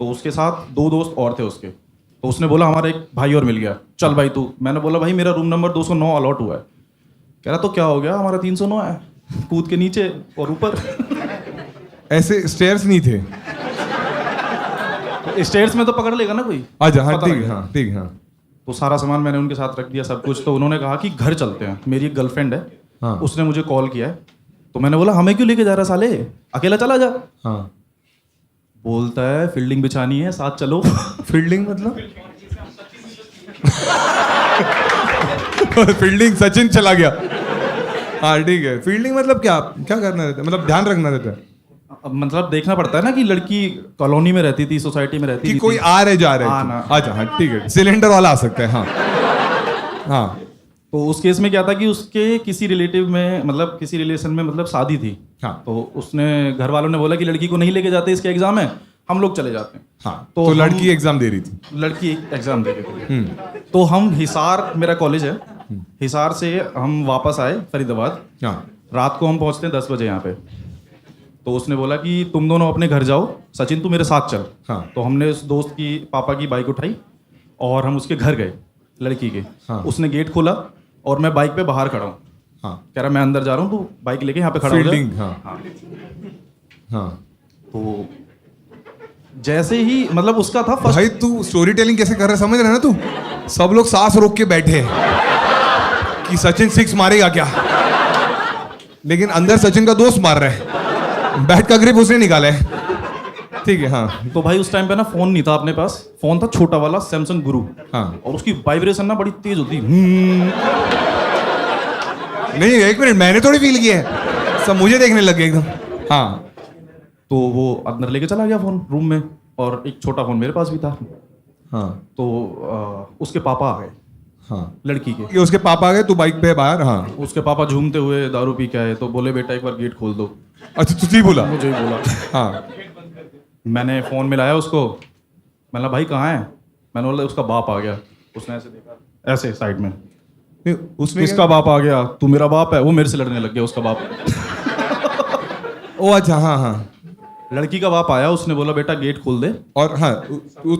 तो उसके साथ 2 दोस्त और थे उसके। तो उसने बोला हमारा एक भाई और मिल गया, चल भाई तू। मैंने बोला भाई मेरा रूम नंबर 209 अलॉट हुआ है। कह रहा तो क्या हो गया, हमारा 309 है। कूद के नीचे और ऊपर। ऐसे स्टेयर्स नहीं थे? स्टेयर्स में तो पकड़ लेगा ना कोई। अच्छा हाँ पता ठीक लग है, गया। हाँ ठीक है। हाँ तो सारा सामान मैंने उनके साथ रख दिया, सब कुछ। तो उन्होंने कहा कि घर चलते हैं, मेरी एक गर्लफ्रेंड है। हाँ। उसने मुझे कॉल किया है। तो मैंने बोला हमें क्यों लेके जा रहा साले, अकेला चला जा। हाँ। बोलता है फील्डिंग बिछानी है, साथ चलो। फील्डिंग मतलब? फील्डिंग सचिन चला गया। हाँ ठीक है। फील्डिंग मतलब क्या क्या करना रहता है, मतलब ध्यान रखना रहता है? अब मतलब देखना पड़ता है ना कि लड़की कॉलोनी में रहती थी, सोसाइटी में रहती कि थी। कोई आ रहे जा रहे हाँ ना। अच्छा हाँ ठीक है, सिलेंडर वाला आ सकता है। हाँ हाँ। तो उस केस में क्या था कि उसके किसी रिलेटिव में, मतलब किसी रिलेशन में, मतलब शादी थी। हाँ। तो उसने, घर वालों ने बोला कि लड़की को नहीं लेके जाते, इसके एग्जाम है, हम लोग चले जाते हैं। हाँ। तो तो हम- लड़की एग्जाम दे रही थी? लड़की एग्जाम दे रही थी। तो हम हिसार, मेरा कॉलेज है, हिसार से हम वापस आए फरीदाबाद। हाँ। रात को हम पहुंचते हैं 10 बजे यहाँ पे। तो उसने बोला कि तुम दोनों अपने घर जाओ, सचिन तू मेरे साथ चल। हाँ। तो हमने उस दोस्त की पापा की बाइक उठाई और हम उसके घर गए, लड़की के। हाँ। उसने गेट खोला और मैं बाइक पे बाहर खड़ा हूँ। हाँ। कह रहा मैं अंदर जा रहा हूँ, तू बाइक लेके यहाँ पे खड़ा हो जा। फील्डिंग। हाँ। हाँ। तो जैसे ही, मतलब उसका था फर्स्ट। भाई तू स्टोरी टेलिंग कैसे कर रहा है, समझ रहा है ना तू? सब लोग सांस रोक के बैठे हैं कि सचिन 6 मारेगा क्या, लेकिन अंदर सचिन का दोस्त मार रहा है, बैट का ग्रिप उसने निकाला है। ठीक है। हाँ। तो भाई उस टाइम पे ना फोन नहीं था अपने पास, फोन था छोटा वाला सैमसंग गुरु। हाँ। और उसकी वाइब्रेशन ना बड़ी तेज होती। नहीं एक मिनट, मैंने थोड़ी फील किया है, सब मुझे देखने लग गए एकदम। हाँ। तो वो अंदर लेके चला गया फोन रूम में, और एक छोटा फोन मेरे पास भी था। हाँ। तो उसके पापा आ गए, हाँ। लड़की के। कि उसके पापा आ गए, तू बाइक पे बाहर? हाँ। उसके पापा झूमते हुए दारू पी के आए। तो बोले बेटा एक बार गेट खोल दो। अच्छा तुझे ही बोला? मुझे ही बोला। हाँ। मैंने फोन मिलाया उसको, मैंने भाई कहाँ है। मैंने बोला उसका बाप आ गया। उसने ऐसे देखा, ऐसे साइड में। नहीं, उसमें किसका बाप आ गया, तू मेरा बाप है। वो मेरे से लड़ने लग गया, उसका बाप। ओ अच्छा। हाँ हाँ। लड़की का बाप आया, उसने बोला बेटा गेट खोल दे। और हाँ,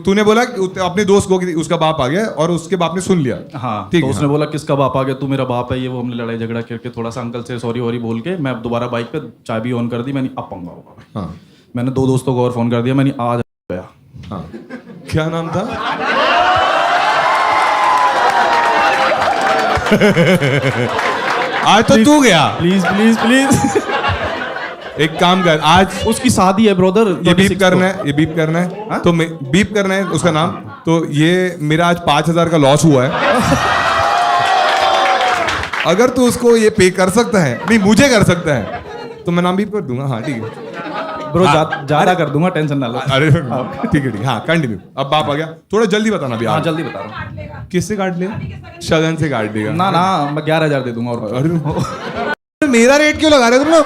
तूने बोला कि अपने दोस्त को कि उसका बाप आ गया, और उसके बाप ने सुन लिया? हाँ। ठीक तो है। उसने बोला किसका बाप आ गया, तू मेरा बाप है। ये वो हमने लड़ाई झगड़ा करके थोड़ा सा अंकल से सॉरी वॉरी बोल के, मैं अब दोबारा बाइक पे चाबी ऑन कर दी। मैंने अब पंगा होगा। हाँ। मैंने 2 दोस्तों को और फोन कर दिया। मैंने आज गया। हाँ। क्या नाम था? आज तो तू गया। Please please please. एक काम कर, आज उसकी शादी है ब्रदर। ये बीप करना है, ये बीप करना है। हाँ? तो बीप करना है उसका नाम। तो ये मेरा आज 5,000 का लॉस हुआ है। अगर तू उसको ये पे कर सकता है, नहीं मुझे कर सकता है, तो मैं नाम बीप कर दूंगा। हाँ ठीक है ब्रो, हाँ। ज्यादा कर दूंगा, टेंशन ना लो। अरे ठीक है ठीक है। हाँ कंटिन्यू। अब बाप आ गया, थोड़ा जल्दी बताना भी। हाँ जल्दी बता रहा हूँ। किससे काट लिया? शगन से काट देगा। ना ना, मैं 11,000 दे दूंगा। और अरे मेरा रेट क्यों लगा रहे हो तुम लोग?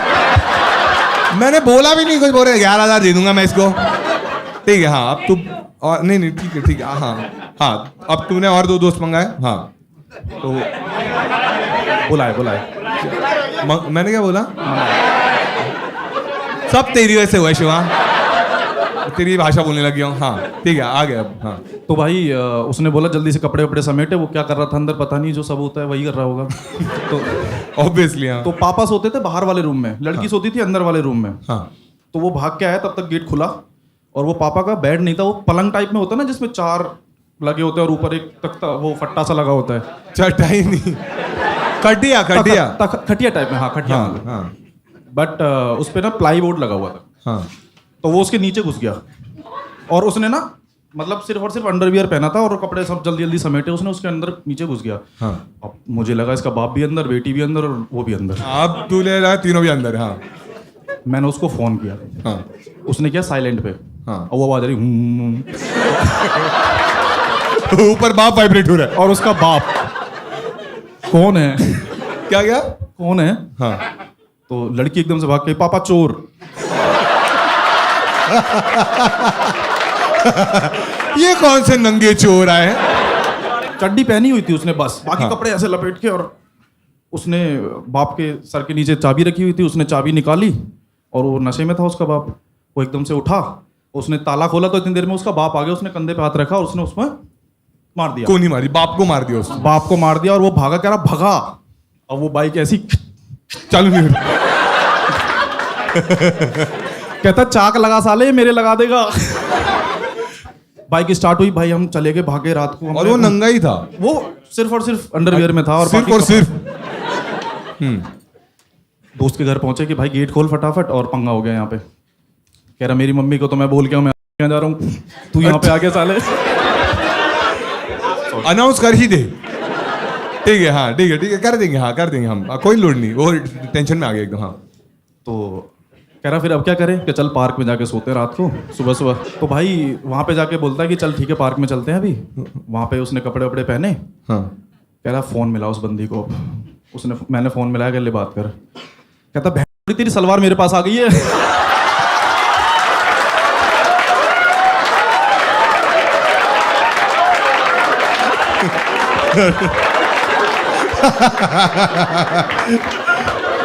मैंने बोला भी नहीं कुछ, बोल रहे 11,000 दे दूंगा मैं इसको। ठीक है। हाँ अब तू और नहीं ठीक है ठीक है। हाँ हाँ। अब तूने और 2 दोस्त मंगाए? हाँ। तो बुलाए। मैंने क्या बोला? सब तेरी वजह से हुआ शिवा, तेरी भाषा बोलने लग गया हूँ। हाँ ठीक है, आ गया अब। हाँ। तो भाई उसने बोला जल्दी से कपड़े वपड़े समेटे। वो क्या कर रहा था अंदर पता नहीं, जो सब होता है वही कर रहा होगा। तो ऑब्वियसली। हाँ। तो पापा सोते थे बाहर वाले रूम में, लड़की सोती थी अंदर वाले रूम में। हाँ। तो वो भाग के आया, तब तक गेट खुला। और वो पापा का बेड नहीं था, वो पलंग टाइप में होता है ना, जिसमें 4 लगे होते हैं और ऊपर एक तख्ता, वो फट्टा सा लगा होता है। चटाई नहीं, खटिया खटिया। खटिया टाइप में। हाँ खटिया। हाँ हाँ। बट उस पे ना प्लाई बोर्ड लगा हुआ था। हाँ। तो वो उसके नीचे घुस गया, और उसने ना, मतलब सिर्फ और सिर्फ अंडरवियर पहना था और कपड़े सब जल्दी जल्दी समेटे। उसने उसके अंदर नीचे घुस गया। हाँ। अब मुझे लगा इसका बाप भी अंदर, बेटी भी अंदर, और वो भी अंदर। अब तू ले रहा है, तीनों भी अंदर। हाँ। मैंने उसको फोन किया। हाँ। उसने किया साइलेंट पे। हाँ। और वो आवाज आ रही हूँ। ऊपर बाप वाइब्रेट हो रहा है। और उसका बाप कौन है? क्या क्या? कौन है? हाँ तो लड़की एकदम से भाग के, पापा चोर। ये कौन से नंगे चोर आए हैं? चड्डी पहनी हुई थी उसने बस, बाकी हाँ। कपड़े ऐसे लपेट के, और उसने बाप के सर के नीचे चाबी रखी हुई थी, उसने चाबी निकाली और वो नशे में था उसका बाप। वो एकदम से उठा, उसने ताला खोला तो इतनी देर में उसका बाप आ गया, उसने कंधे पे हाथ रखा और उसने उसमें मार दिया। को नहीं मारी, बाप को मार दिया उसने। बाप को मार दिया और वो भागा, कह रहा भगा, और वो बाइक ऐसी चालू नहीं हुई। कहता चाक लगा साले, ये मेरे लगा देगा। बाइक स्टार्ट हुई भाई, हम चले गए, भागे रात को। और वो नंगा ही था, वो सिर्फ और सिर्फ अंडरवियर में था और सिर्फ बाकी और कपड़े- सिर्फ। दोस्त के घर पहुंचे कि भाई गेट खोल फटाफट, और पंगा हो गया यहाँ पे। कह रहा मेरी मम्मी को तो मैं बोल के मैं जा रहा हूँ, तू यहाँ पे आके साले। अनाउंस कर ही दे। ठीक है, हाँ ठीक है ठीक है, कर देंगे, हाँ कर देंगे हम, कोई लोड नहीं, वो टेंशन में आ गया एकदम। हाँ तो कह रहा फिर अब क्या करें, कि चल पार्क में जाके सोते हैं रात को, सुबह सुबह। तो भाई वहाँ पे जाके बोलता है कि चल ठीक है पार्क में चलते हैं अभी। वहाँ पे उसने कपड़े वपड़े पहने। हाँ कह रहा फोन मिला उस बंदी को। मैंने फोन मिलाया, कर ले बात कर। कहता बहन तेरी सलवार मेरे पास आ गई है।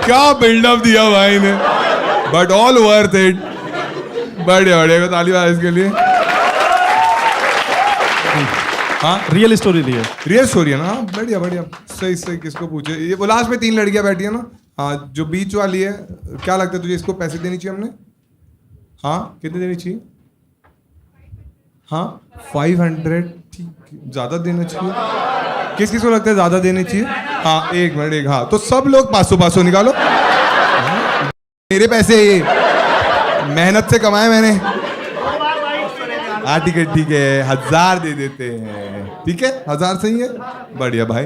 क्या बिल्डअप दिया भाई ने, बट ऑल वर्थ इट। बढ़िया बढ़िया, ताली बजाओ इसके लिए। हाँ रियल स्टोरी दी है। रियल स्टोरी है ना, हाँ बढ़िया बढ़िया, सही सही। किसको पूछे ये, वो लास्ट में 3 लड़कियां बैठी है ना, हाँ जो बीच वाली है, क्या लगता है तुझे, इसको पैसे देनी चाहिए हमने? हाँ कितने देनी चाहिए? हाँ 500, ठीक, ज्यादा देना चाहिए। किस किस को लगता है ज्यादा देने चाहिए? हाँ एक मिनट, एक, हाँ तो सब लोग 500 निकालो। हाँ, मेरे पैसे ये मेहनत से कमाए मैंने। हाँ ठीक है 1000 दे देते हैं, ठीक है 1000 सही है, बढ़िया भाई।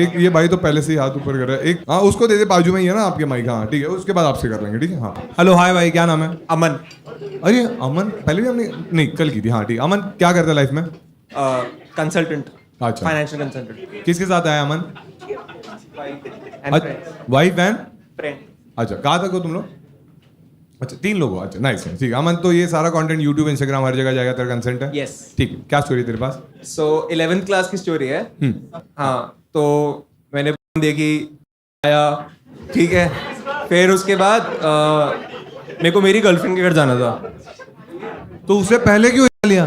एक ये भाई तो पहले से ही हाथ ऊपर कर रहा है, एक हाँ उसको दे दे, बाजू में ही है ना आपके माइक। हाँ ठीक है, उसके बाद आपसे कर लेंगे, ठीक है। हाँ हेलो हाय भाई, क्या नाम है? अमन। अरे अमन, पहले भी हमने नहीं कल की थी। हाँ ठीक, अमन क्या करता है लाइफ में? कंसल्टेंट, अच्छा, फाइनेंशियल कंसल्टेंट किसके साथ आया Aman? And wife and friend. अच्छा, कहाँ तक हो तुम लोग? अच्छा 3 लोग हो, अच्छा नाइस है, ठीक है। अमन तो ये सारा कंटेंट यूट्यूब इंस्टाग्राम हर जगह जाएगा, तेरा कंसेंट है? Yes. ठीक है, क्या स्टोरी तेरे पास? सो 11th क्लास की स्टोरी है। हाँ तो मैंने देखी, आया, ठीक है। फिर उसके बाद मेरे को मेरी गर्लफ्रेंड के घर जाना था। तो उससे पहले क्यों लिया?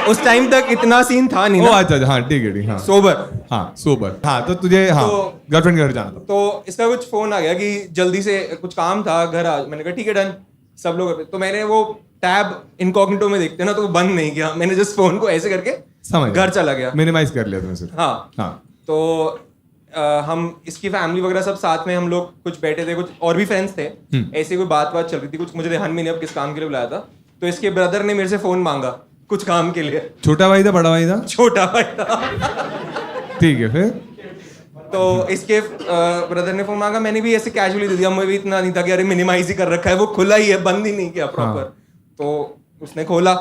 उस टाइम तक इतना सीन था नहीं ओ ना, अच्छा, हाँ ठीक है ठीक, हाँ सोबर। हाँ सोबर। हाँ तो तुझे हाँ तो- गर्लफ्रेंड के घर जाना था। तो इसका कुछ फोन आ गया कि जल्दी से कुछ काम था, घर आ। मैंने कहा ठीक है डन, सब लोग। तो मैंने वो टैब इनकॉग्निटो में देखते ना, तो वो बंद नहीं किया मैंने, जस्ट फोन को ऐसे करके समझ घर चला गया। मिनिमाइज कर लिया तुमने सिर्फ। हाँ हाँ तो हम इसकी फैमिली वगैरह सब साथ में, हम लोग कुछ बैठे थे, कुछ और भी फ्रेंड्स थे। ऐसे कोई बात चल रही थी, कुछ मुझे ध्यान में नहीं अब किस काम के लिए बुलाया था। तो इसके ब्रदर ने मेरे से फोन मांगा कुछ काम के लिए। छोटा भाई था बड़ा भाई था? छोटा भाई था। ठीक है, फिर तो इसके ब्रदर ने फोन मांगा, मैंने भी ऐसे कैजुअली दे दिया, मुझे भी इतना नहीं था कि अरे मिनिमाइज ही कर रखा है, वो खुला ही है, बंद ही नहीं किया प्रॉपर। तो उसने खोला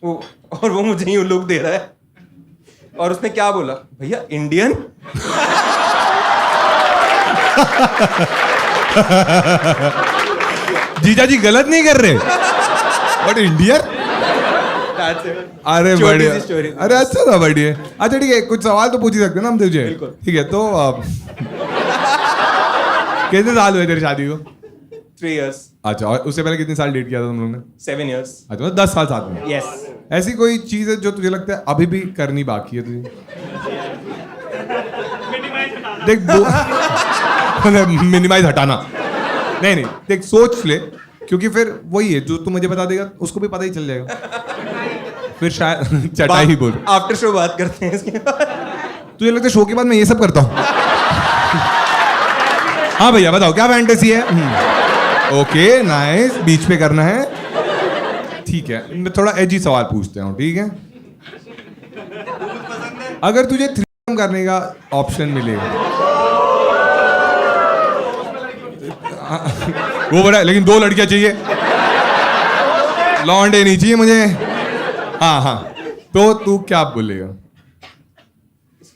वो, और वो मुझे यूं लुक दे रहा है, और उसने क्या बोला, भैया इंडियन? जीजा जी गलत नहीं कर रहे, बट इंडियन। That's it. अरे छोटी बढ़िया, सी story। अरे अच्छा था, बढ़िया। अच्छा ठीक है, कुछ सवाल तो पूछ ही सकते हैं ना हम तुझे? बिल्कुल। ठीक है, तो कितने साल हुए तेरी शादी को? 3 years, अच्छा, और उससे पहले कितने साल डेट किया था तुम लोगों ने? 7 years. अच्छा, मतलब 10 साल साथ में। Yes. ऐसी कोई चीज है जो तुझे लगता है अभी भी करनी बाकी है तुझे? देख मिनिमाइज हटाना नहीं नहीं, देख सोच ले, क्योंकि फिर वही है जो तू मुझे बता देगा उसको भी पता ही चल जाएगा, फिर शायद चटा ही बोल। आफ्टर शो बात करते हैं इसके बाद। तुझे लगता है शो के बाद मैं ये सब करता हूँ? हाँ भैया बताओ क्या फैंटेसी है? ओके नाइस, बीच पे करना है, ठीक है। मैं थोड़ा एजी सवाल पूछते हूँ, ठीक है? अगर तुझे 3 करने का ऑप्शन मिलेगा, वो बड़ा है, लेकिन 2 लड़कियां चाहिए, लॉन्डे नहीं चाहिए मुझे। हाँ हाँ, तो तू क्या बोलेगा?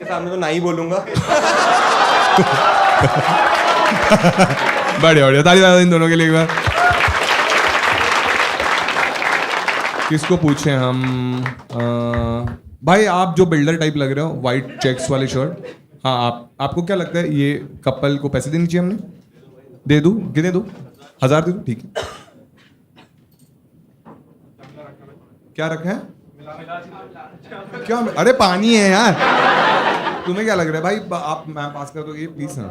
के सामने तो नहीं बोलूंगा। बढ़िया बढ़िया, ताली बजा दो इन दोनों के लिए एक बार। किसको पूछें हम? भाई आप जो बिल्डर टाइप लग रहे हो, वाइट चेक्स वाली शर्ट, हाँ आपको क्या लगता है ये कपल को पैसे देने चाहिए हमने? दे दूं? कितने दूं? 1000 दे दूं? ठीक है। क्या रखा है? क्या? अरे पानी है यार। तुम्हें क्या लग रहा है भाई? आप मैं पास कर दोगे प्लीज ना?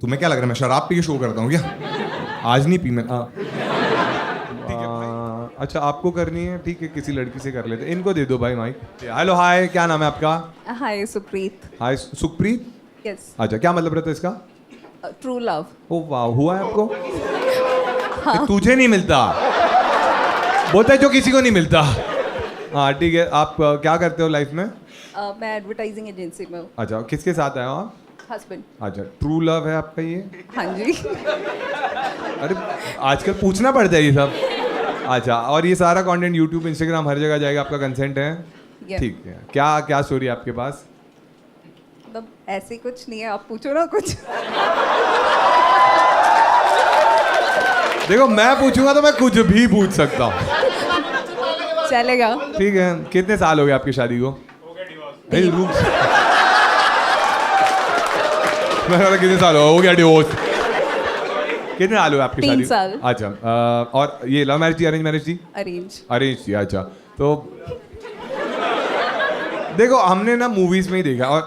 तुम्हें क्या लग रहा है मैं शराब पी के शो करता हूँ क्या? आज नहीं पी मैं। ठीक है भाई। अच्छा आपको करनी है, ठीक है, किसी लड़की से कर लेते। इनको दे दो भाई माइक। हेलो हाय, क्या नाम है आपका? हाय सुप्रीत। हाय सुखप्रीत। यस। अच्छा क्या मतलब रहता है इसका? True love. ओ वाह, हुआ है आपको? तुझे नहीं मिलता, बोलता है जो किसी को नहीं मिलता। हाँ ठीक है, आप क्या करते हो लाइफ में? मैं एडवर्टाइजिंग एजेंसी में हूँ। अच्छा किसके साथ आए हो आप? हस्बैंड। अच्छा ट्रू लव है आपका ये? हाँ जी। अरे आजकल पूछना पड़ता है ये सब। अच्छा, और ये सारा कंटेंट यूट्यूब, इंस्टाग्राम हर जगह जाएगा, आपका कंसेंट है? Yeah. ठीक है। क्या क्या स्टोरी है आपके पास? मतलब ऐसे कुछ नहीं है, आप पूछो ना कुछ। देखो मैं पूछूंगा तो मैं कुछ भी पूछ सकता हूँ। चलेगा। ठीक है। कितने साल हो गए आपकी शादी को? नहीं रुक। मैं बोला कितने साल हो गया डिवोर्स? कितने साल हुए आपकी 3 शादी? साल। अच्छा और ये लव मैरिज थी, अरेंज मैरिज थी? अरेंज। अरेंज थी। अच्छा तो देखो हमने ना मूवीज में ही देखा, और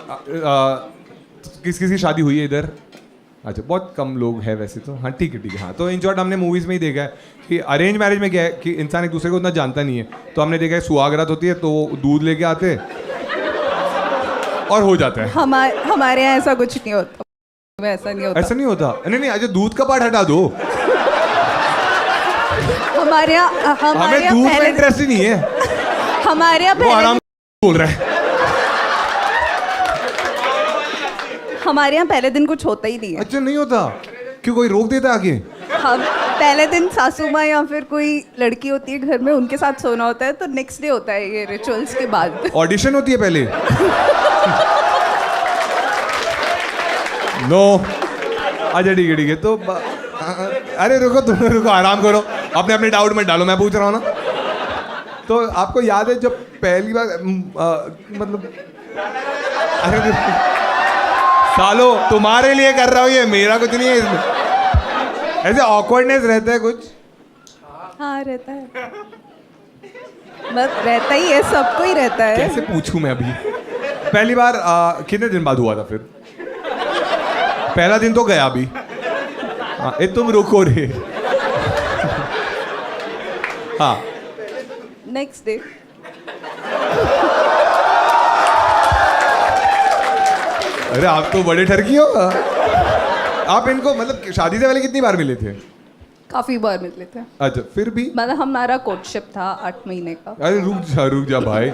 किस किस की शादी हुई है इधर? अच्छा बहुत कम लोग हैं वैसे तो। हाँ ठीक है हाँ। तो इन शॉर्ट हमने मूवीज में ही देखा है कि अरेंज मैरिज में क्या है कि इंसान एक दूसरे को उतना जानता नहीं है, तो हमने देखा है सुहागरात होती है तो दूध लेके आते और हो जाता है। हमारे यहाँ ऐसा कुछ नहीं होता। ऐसा नहीं होता। ऐसा नहीं होता? नहीं अच्छा दूध का पार्ट हटा दो। हमारे यहाँ हमें दूध में इंटरेस्ट ही नहीं है। हमारे यहाँ वो आराम बोल रहा है। हमारे यहाँ पहले दिन कुछ होता ही नहीं है। अच्छा नहीं होता? क्यों, कोई रोक देता आगे? हम पहले दिन सासू माँ या फिर कोई लड़की होती है घर में, उनके साथ सोना होता है, तो नेक्स्ट डे होता है ये रिचुअल्स के बाद। ऑडिशन होती है पहले? नो। अच्छा ठीक है तो अरे रुको, तुम रुको, आराम करो, अपने अपने डाउट में डालो, मैं पूछ रहा हूँ ना। तो आपको याद है जब पहली बार मतलब अरे सालो तुम्हारे लिए कर रहा हूँ ये, मेरा कुछ नहीं है इसमें। ऐसे ऑकवर्डनेस रहता है कुछ? हाँ रहता है, बस रहता ही है, सबको ही रहता है। कैसे पूछूं मैं अभी? पहली बार कितने दिन बाद हुआ था फिर? पहला दिन तो गया अभी। हाँ तुम रुको रे। हाँ नेक्स्ट डे। अरे आप तो बड़े ठरकी हो। आप इनको मतलब शादी से पहले कितनी बार मिले थे? काफी बार मिले थे। अच्छा फिर भी? मतलब हमारा कोर्टशिप था 8 महीने का। अरे रुक जा भाई।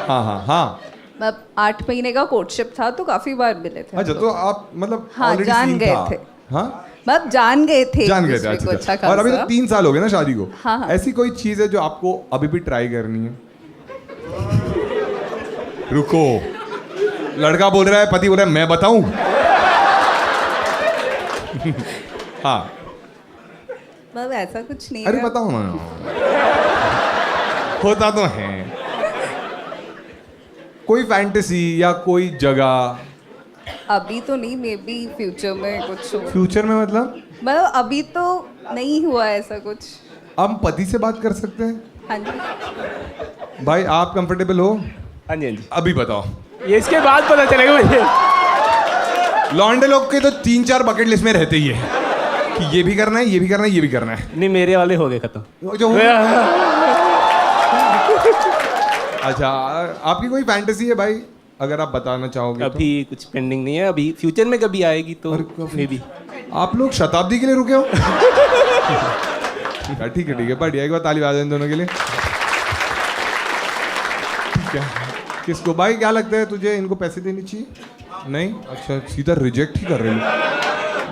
हाँ हाँ हाँ। मतलब 8 महीने का कोर्टशिप था, तो काफी बार मिले थे। अच्छा तो आप मतलब हाँ already जान scene गए था? थे। हाँ मतलब जान गए थे। जान गए थे। दूसरे को अच्छा अच्छा और अभी तो खासा। 3 साल हो गए ना शादी को। हाँ, हाँ। ऐसी कोई चीज है जो आपको अभी भी ट्राई करनी है? रुको, लड़का बोल रहा है, पति बोल रहा है, मैं बताऊं? हाँ मतलब ऐसा कुछ नहीं अरे है। बताओ ना। होता तो है कोई फैंटेसी या कोई जगह? अभी तो नहीं, मे बी फ्यूचर में कुछ हो। फ्यूचर में मतलब? मतलब अभी तो नहीं हुआ ऐसा कुछ। हम पति से बात कर सकते हैं? हाँ जी। भाई आप कंफर्टेबल हो? हाँ जी हाँ जी। अभी बताओ। ये इसके बाद पता चलेगा मुझे। लौंडे लोग के तो 3-4 बकेट लिस्ट में रहते ही है कि ये भी करना है, ये भी करना है, ये भी करना है। नहीं मेरे वाले हो गए खत्म। जो अच्छा आपकी कोई फैंटेसी है भाई, अगर आप बताना चाहोगे? अभी कुछ पेंडिंग नहीं है, अभी फ्यूचर में कभी आएगी तो मे बी। आप लोग शताब्दी के लिए रुके हो? ठीक है बढ़िया, एक बार ताली बजा दें इन दोनों के लिए। ठीक है, किसको भाई क्या लगता है तुझे, इनको पैसे देने चाहिए? नहीं? अच्छा सीधा रिजेक्ट ही कर रहे हो।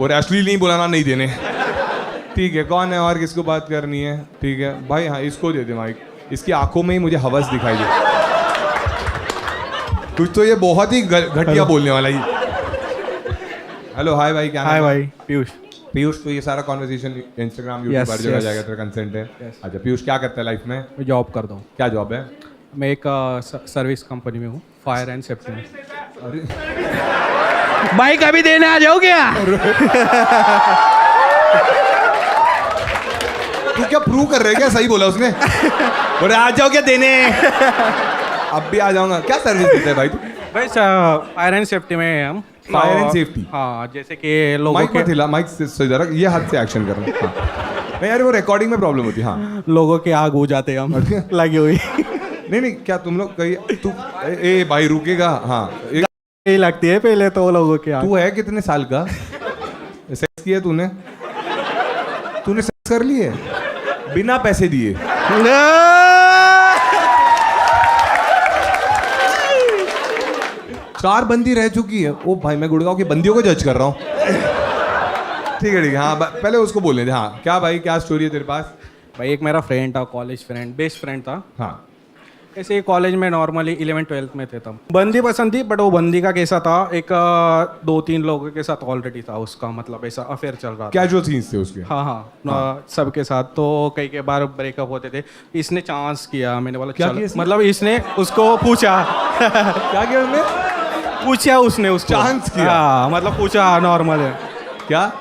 और एक्चुअली नहीं बुलाना, नहीं देने। ठीक है, कौन है और किसको बात करनी है? ठीक है भाई, हाँ इसको दे दे माइक, इसकी आंखों में ही मुझे हवस दिखाई दे। कुछ तो ये बहुत ही घटिया बोलने वाला ही। हेलो हाय भाई, क्या हाय नाम है? भाई, पीयूष। पीयूष, तो ये सारा कॉन्वर्सेशन इंस्टाग्राम यूट्यूब Yes, हर जगह yes. जाएगा, तेरा कंसेंट है? अच्छा पीयूष, क्या करता है लाइफ में? मैं जॉब करता हूँ। क्या जॉब है? मैं एक सर्विस कंपनी में हूँ, फायर एंड सेफ्टी में। भाई कभी देने आ जाओ क्या? तू क्या प्रूव कर रहे है क्या? सही बोला उसने। बोले आ जाओ क्या देने? अब भी आ जाऊंगा। क्या सर्विस देता है भाई तू? भाई फायर एंड सेफ्टी में हम। Fire and safety? हाँ, जैसे कि लोगों माइक मत हिला, माइक से जरा ये हाथ से एक्शन करना। हाँ। नहीं यार, वो रिकॉर्डिंग में प्रॉब्लम होती है। हाँ, लोगों के आग हो जाते हैं हम लगी हुई। नहीं, क्या तुम लोग कहीं तू ए भाई रुकेगा? हाँ, यही लगती है पहले तो लोगों के आग। तू है कितने साल का? सेक्स किया तूने? तूने सेक्स कर लिए बिना पैसे दिए? चार बंदी रह चुकी है। ओ भाई, मैं गुड़गांव की बंदियों को जज कर रहा हूँ। ठीक है। हाँ, पहले उसको बोलने दे। हाँ, क्या भाई, क्या स्टोरी है तेरे पास? भाई एक मेरा फ्रेंड था, कॉलेज फ्रेंड, बेस्ट फ्रेंड था। हाँ, ऐसे ही कॉलेज में नॉर्मली 11th-12th में थे तब। बंदी पसंद थी, बट वो बंदी का कैसा था, एक 2-3 लोगों के साथ ऑलरेडी था उसका, मतलब ऐसा अफेयर चल रहा था। कैजुअल सीन्स थे उसके? हाँ, सबके साथ। तो कई के बार ब्रेकअप होते थे। इसने चांस किया, मैंने बोला क्या चल, किया इसने? मतलब इसने उसको पूछा। क्या किया उसने? पूछा उसने उसको। चांस किया? हाँ, मतलब पूछा नॉर्मल है। क्या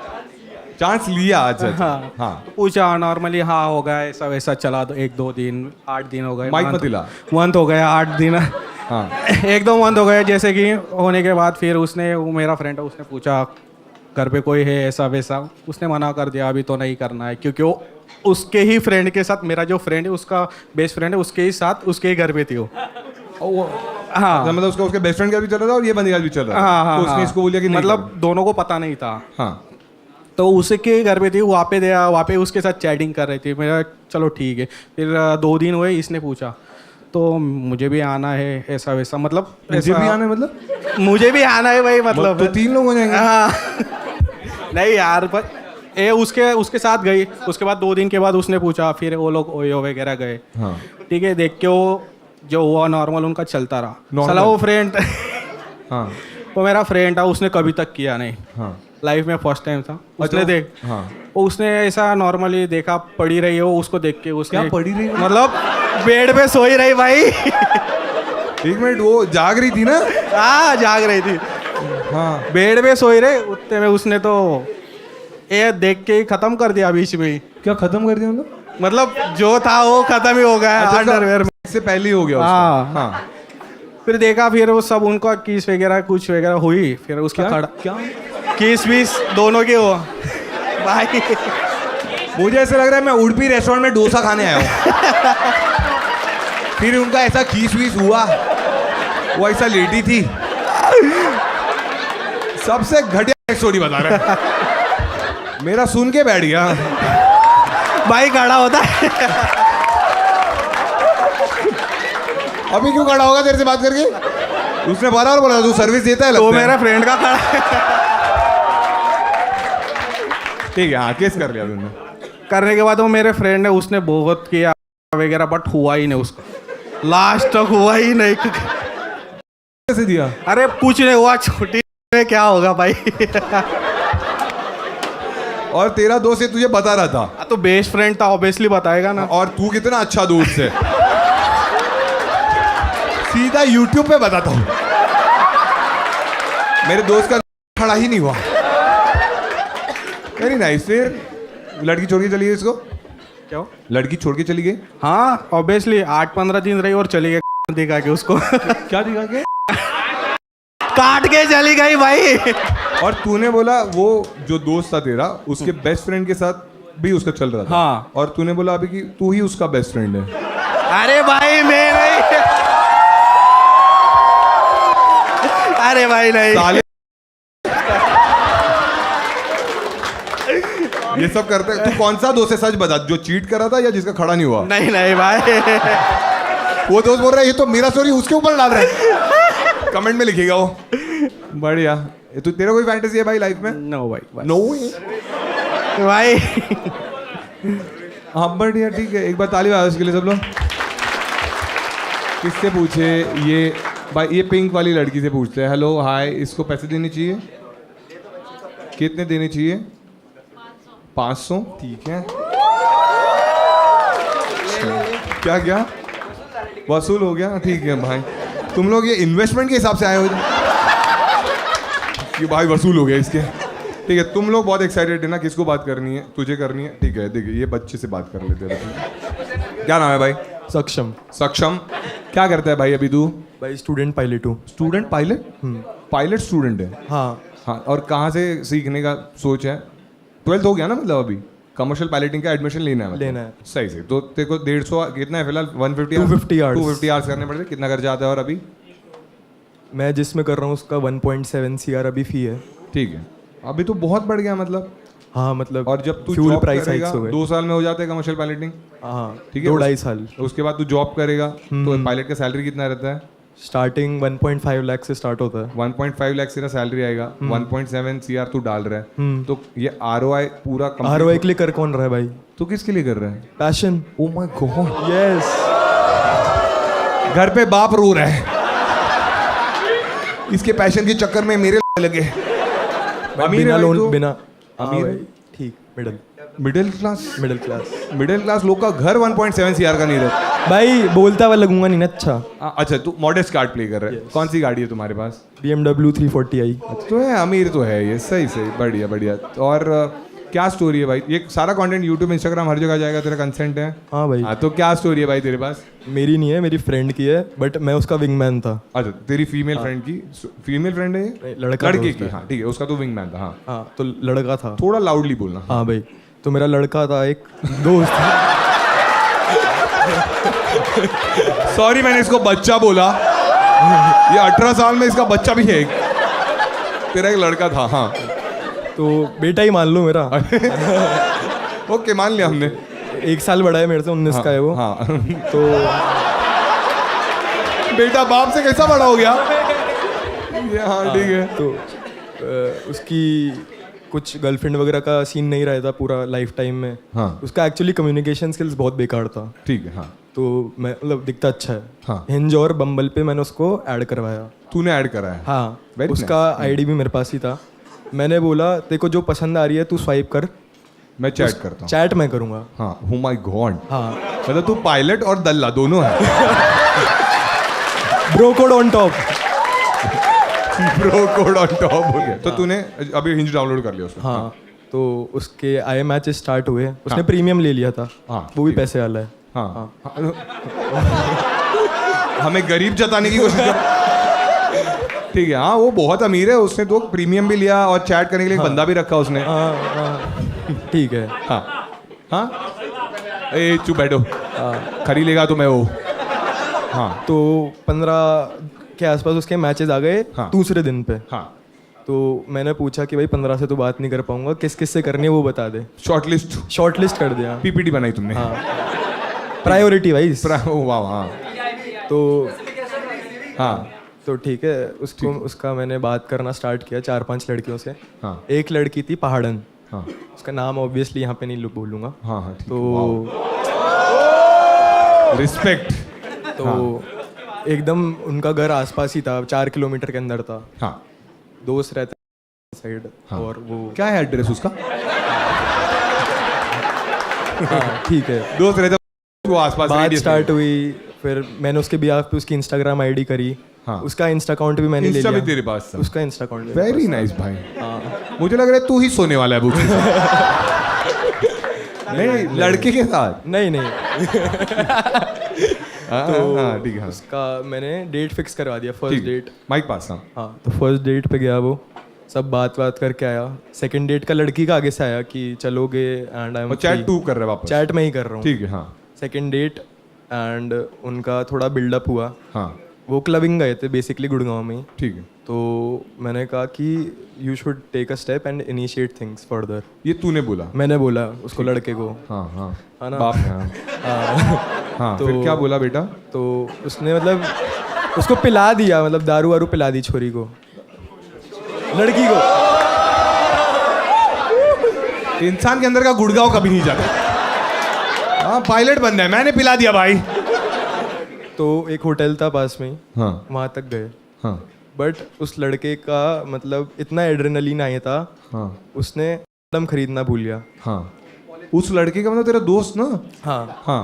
चांस लिया? अच्छा। हाँ, हाँ, पूछा नॉर्मली, हाँ हो गया ऐसा वैसा, चला 1-2 दिन, 8 दिन हो गए। माइक मत हिला। मंथ हो गया, 8 दिन। हाँ, 1-2 मंथ हो गए। जैसे कि होने के बाद फिर उसने, वो मेरा फ्रेंड है, उसने पूछा घर पे कोई है ऐसा वैसा। उसने मना कर दिया, अभी तो नहीं करना है, क्योंकि वो उसके ही फ्रेंड के साथ, मेरा जो फ्रेंड है उसका बेस्ट फ्रेंड है, उसके ही साथ उसके ही घर पे थी वो। हाँ, मतलब उसके बेस्ट फ्रेंड का भी चल रहा था और ये बंदी का भी चल रहा था। हाँ, तो उसने इसको बोल दिया कि नहीं मतलब दोनों को पता नहीं था। हाँ, तो उसके घर पे थी, वहाँ पे गया, वहाँ पे उसके साथ चैटिंग कर रही थी। मेरा चलो ठीक है। फिर 2 दिन हुए, इसने पूछा तो मुझे भी आना है ऐसा वैसा, मतलब मुझे ऐसा- भी आना है, मतलब मुझे भी आना है भाई, मतलब तो 3 लोग हो जाएंगे। हाँ। नहीं यार, पर ये उसके साथ गई। उसके बाद 2 दिन के बाद उसने पूछा, फिर वो लोग ओयो वगैरह गए। हाँ, ठीक है, देख के वो जो हुआ नॉर्मल उनका चलता रहा। Normal? साला वो फ्रेंड हाँ, वो मेरा फ्रेंड था, उसने कभी तक किया नहीं। हाँ, लाइफ में फर्स्ट टाइम था। उसने देख, हाँ, उसने ऐसा नॉर्मली देखा, पड़ी रही हो, उसको देख के उसने, क्या पड़ी रही? मतलब बेड पे सोई रही भाई। 1 मिनट, वो जाग रही थी ना? हाँ, जाग रही थी। हाँ, बेड पे सोई रहे, उतने में उसने तो ये देख के ही खत्म कर दिया बीच में ही। क्या खत्म कर दिया हम लोग? मतलब जो था वो खत्म ही हो गया अंडरवेयर में। इससे पहले ही हो गया हाँ। उसका। हाँ, फिर देखा, फिर वो सब उनका किस वगैरह कुछ वगैरह हुई। फिर उसका खड़ा क्या? किस बीस दोनों के हो भाई। मुझे ऐसा लग रहा है मैं उड़पी रेस्टोरेंट में डोसा खाने आया हूँ। फिर उनका ऐसा खीस वीस हुआ, वो ऐसा लेटी थी। सबसे घटिया स्टोरी बता रहा है। मेरा सुन के बैठ गया भाई, खड़ा होता है। अभी क्यों खड़ा होगा तेरे से बात करके? उसने बराबर बोला तू सर्विस देता है तो लगता है। मेरा फ्रेंड का खड़ा। ठीक है, हाँ, केस कर लिया अभी उन्होंने। करने के बाद वो मेरे फ्रेंड है, उसने बहुत किया वगैरह, बट हुआ ही नहीं उसका। लास्ट तक हुआ ही नहीं। कैसे दिया? अरे कुछ नहीं हुआ, छोटी में क्या होगा भाई। और तेरा दोस्त ये तुझे बता रहा था? तो बेस्ट फ्रेंड था, ऑब्वियसली बताएगा ना। और तू कितना अच्छा दोस्त है। सीधा YouTube पे बताता हूँ। मेरे दोस्त का खड़ा ही नहीं हुआ। Very nice. फिर लड़की छोड़ के चली गई इसको? क्या? लड़की छोड़ के चली गई? हाँ, ऑब्वियसली 8-15 दिन रही और चली गई। दिखा के उसको। क्या दिखा के? काट के चली गई भाई। और तूने बोला वो जो दोस्त था तेरा, उसके बेस्ट फ्रेंड के साथ भी उसका चल रहा था। हाँ। और तूने बोला अभी कि तू ही उसका बेस्ट फ्रेंड है। अरे भाई मैं नहीं। अरे भाई नहीं। साले ये सब करते हैं। तू कौन सा दोस्त है, सच बता, जो चीट कर रहा था या जिसका खड़ा नहीं हुआ? नहीं नहीं भाई। वो दोस्त बोल रहा है ये तो मेरा स्टोरी उसके ऊपर डाल रहा है। कमेंट में लिखेगा वो। बढ़िया। तू तेरा कोई फैंटेसी है भाई लाइफ में? नो भाई। नो भाई। हाँ बढ़िया, ठीक है। एक बार ताली बजाओ इसके लिए सब लोग। किससे पूछे ये भाई ये पिंक वाली लड़की से पूछते हैं, हेलो हाय, इसको पैसे देने चाहिए? कितने देने चाहिए? 500। ठीक है, क्या क्या वसूल हो गया? ठीक है भाई, तुम लोग ये इन्वेस्टमेंट के हिसाब से आए हो कि भाई वसूल हो गया इसके? ठीक है, तुम लोग बहुत एक्साइटेड है ना, किसको बात करनी है? तुझे करनी है, ठीक है। देखिए ये बच्चे से बात कर लेते हैं। क्या नाम है भाई? सक्षम। सक्षम, क्या करता है भाई अभी तू? भाई स्टूडेंट पायलट हूँ। Student pilot? पायलट स्टूडेंट है? हाँ हाँ, और कहाँ से सीखने का सोच है? 12th हो गया ना, मतलब अभी कमर्शियल पायलटिंग का एडमिशन लेना है मतलब? लेना है। सही से। तो तेरे को 150 कितना है फिलहाल? 150 250 hours। 250 आवर्स करने पड़ते हैं। कितना खर्चा आता है? और अभी मैं जिसमें कर रहा हूँ उसका 1.7 CR अभी फी है। ठीक है, अभी तो बहुत बढ़ गया मतलब। हाँ मतलब, और जब तू फ्यूल जॉब प्राइस करेगा, हाइक्स हो गए। 2 साल में हो जाता है कमर्शियल पायलटिंग। हाँ ठीक है, 2-2.5 साल। उसके बाद तू जॉब करेगा तो पायलट का सैलरी कितना रहता है? स्टार्टिंग 1.5 लाख से स्टार्ट होता है। 1.5 लाख से सैलरी आएगा, 1.7 CR तू डाल रहा है, तो ये ROI पूरा ROI के लिए कर कौन रहा है भाई? तो किसके लिए कर रहा है? Passion. Oh my God, yes. घर पे बाप रो रहा है इसके पैशन के चक्कर में मेरे लगे। अमीर बिना है लोन, तो? बिना अमीर हाँ है? भाई, ठीक, middle middle class. Class. Middle class लोग का घर 1.7 CR का नहीं रहता। भाई बोलता हुआ लगूंगा नहीं ना। अच्छा, अच्छा, तू मॉडेस्ट कार्ड प्ले कर रहा है। कौन सी गाड़ी है तुम्हारे पास? BMW 340i। तो है, अमीर तो है ये। सही सही, बढ़िया बढ़िया। और क्या स्टोरी है भाई? ये सारा कंटेंट यूट्यूब, इंस्टाग्राम हर जगह जाएगा, तेरा कंसेंट है? हाँ भाई। हाँ, तो क्या स्टोरी है भाई तेरे पास? मेरी नहीं है, मेरी फ्रेंड की है, बट मैं उसका विंगमैन था। अच्छा, तेरी फीमेल फ्रेंड की? फीमेल फ्रेंड है ये? नहीं, लड़का लड़के दोस्त की? है। हाँ ठीक है, उसका तो विंगमैन था। हाँ हाँ तो लड़का था। थोड़ा लाउडली बोलना। हाँ भाई, तो मेरा लड़का था, एक दोस्त था। सॉरी, मैंने इसको बच्चा बोला। ये 18 साल में इसका बच्चा भी है। तेरा एक लड़का था? हाँ, तो बेटा ही मान लो मेरा। ओके, मान लिया हमने। 1 साल बड़ा है मेरे से, 19 का है वो। हाँ तो बेटा बाप से कैसा बड़ा हो गया? हाँ ठीक है। तो उसकी कुछ गर्लफ्रेंड वगैरह का सीन नहीं रहा था पूरा लाइफ टाइम में। हाँ। उसका एक्चुअली कम्युनिकेशन स्किल्स बहुत बेकार था। ठीक है। हाँ, तो मैं मतलब दिखता अच्छा है। हाँ। हिंज और बम्बल पे मैंने उसको ऐड करवाया। तूने ऐड करा है? हाँ, Very उसका आईडी भी मेरे पास ही था। मैंने बोला तेरे को जो पसंद आ रही है तू स्वाइप कर, मैं चैट करता हूँ। चैट मैं करूँगा। हाँ, oh my God। हाँ, मतलब तू पायलट और दल्ला दोनों है। Bro code on top. Bro code on top हो गया। तो तूने अभी हिंज डाउनलोड कर लिया उसको? हाँ, तो उसके आए मैच स्टार्ट हुए, उसने हाँ। प्रीमियम ले लिया था। हाँ, वो भी ठीक है। पैसे वाला है। हाँ, हमें गरीब जताने की कोशिश कर। ठीक है। हाँ, वो बहुत अमीर है, उसने तो प्रीमियम भी लिया और चैट करने के लिए एक बंदा भी रखा उसने। ठीक है। हाँ हाँ, ए चुप बैठो। खरी लेगा तो मैं वो। हाँ, तो 15 के आसपास उसके मैचेस आ गए। हाँ। दूसरे दिन पे। हाँ, तो मैंने पूछा कि भाई 15 से तो बात नहीं कर पाऊंगा, किस किस से करनी है वो बता दे। शॉर्ट लिस्ट कर दिया। PPT बनाई तुमने? हाँ, प्रायोरिटी वाइज। वाह। हाँ तो हाँ, तो ठीक है, उसका मैंने बात करना स्टार्ट किया 4-5 लड़कियों से। हाँ। एक लड़की थी पहाड़न। हाँ। उसका नाम ऑब्वियसली यहाँ पे नहीं बोलूँगा। हाँ हाँ, ठीक है। तो रिस्पेक्ट। तो एकदम उनका घर आसपास ही था, 4 किलोमीटर के अंदर था। हाँ, दोस्त रहता साइड। हाँ। और वो क्या है एड्रेस उसका? हाँ, ठीक है। दोस्त रहते वो आसपास। बात स्टार्ट हुई, फिर मैंने उसके बिहाफ पे उसकी इंस्टाग्राम आईडी करी। हाँ। उसका इंस्टा अकाउंट भी मैंने ले इंस्टा लिया। भी तेरे पास था? उसका इंस्टा अकाउंट। वेरी नाइस भाई। मुझे लग रहा है तू ही सोने वाला है बुक। नहीं, लड़के के साथ? नहीं। हाँ, ठीक है। हाँ, उसका मैंने डेट फिक्स करवा दिया, फर्स्ट डेट। माइक पास। हाँ, हाँ, तो फर्स्ट डेट पे गया वो, सब बात करके आया। सेकंड डेट का लड़की का आगे से आया कि चलोगे, एंड आई एम चैट तू कर रहा है वापस? चैट में ही कर रहा हूँ। ठीक है। हाँ, सेकंड डेट एंड उनका थोड़ा बिल्डअप हुआ। हाँ, वो क्लबिंग गए थे बेसिकली गुड़गांव में ही। ठीक है। तो मैंने कहा कि you should take a step and initiate things further. ये तूने बोला? मैंने बोला उसको, लड़के को। हाँ हाँ, है ना? बाप है। हाँ, तो फिर क्या बोला बेटा? तो उसने मतलब उसको पिला दिया, मतलब दारू वारू पिला दी छोरी को, लड़की को। इंसान के अंदर का गुड़गांव कभी नहीं जाता। हाँ, पायलट बंदा है, मैंने पिला दिया भाई। तो एक होटल था पास में ही, हाँ वहाँ तक गए। हाँ बट उस लड़के का मतलब इतना एड्रेनलिन आया था, हाँ उसने एकदम खरीदना भूल गया। हाँ उस लड़के का मतलब तेरा दोस्त ना? हाँ हाँ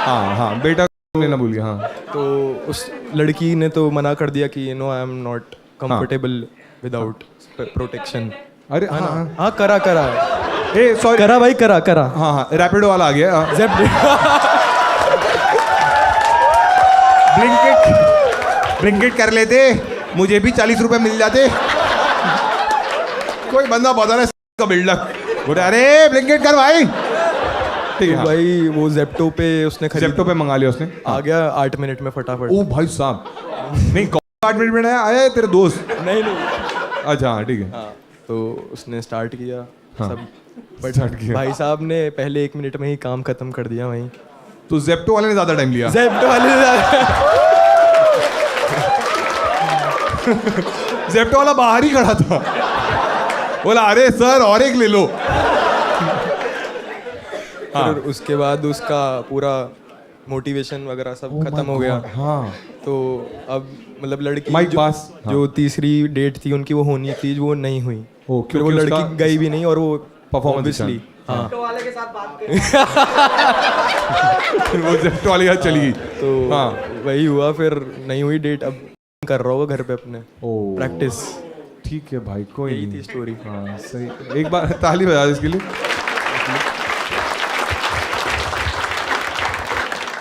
हाँ हाँ बेटा लेना भूल गया। हाँ तो उस लड़की ने तो मना कर दिया कि no I am not comfortable without protection. अरे हाँ हाँ ना? हाँ करा ए सॉरी करा भाई करा हाँ हाँ रैपिडो वाला आ गया। हाँ। ब्लिंकिट कर लेते, मुझे भी 40 रुपए मिल जाते। कोई बंदा बता रहा है का बिल्डअप, बोले अरे ब्लिंकिट कर भाई। ठीक है तो भाई वो जेप्टो पे उसने जेप्टो पे मंगा लिया उसने। आ गया 8 मिनट में फटाफट। ओ भाई साहब नहीं 8 मिनट में आया है तेरे दोस्त? नहीं अच्छा हाँ ठीक है। हाँ तो उसने स्टार्ट किया हाँ, सब, बट स्टार्ट किया। भाई साहब ने पहले 1 मिनट में ही काम खत्म कर दिया वहीं। तो जेप्टो वाले ने ज्यादा टाइम लिया? जेप्टो वाले जेप्टो वाला बाहर ही खड़ा था, बोला अरे सर और एक ले लो। फिर उसके बाद उसका पूरा मोटिवेशन वगैरह सब खत्म हो गया। हाँ तो अब मतलब लड़की माइक पास जो तीसरी डेट थी उनकी वो होनी थी, वो नहीं हुई। ओ, फिर वो क्योंकि लड़की उसका गई भी नहीं और वो परफॉर्मेंस obviously, हाँ फिर वो जेप्टो वाली हाथ चली गई। तो हाँ वही हुआ, फिर नहीं हुई डेट। अब कर रहा होगा घर पे अपने ओ प्रैक्टिस। ठीक है भाई कोई यही नहीं। थी स्टोरी। हाँ सही, एक बार ताली बजा दो इसके लिए।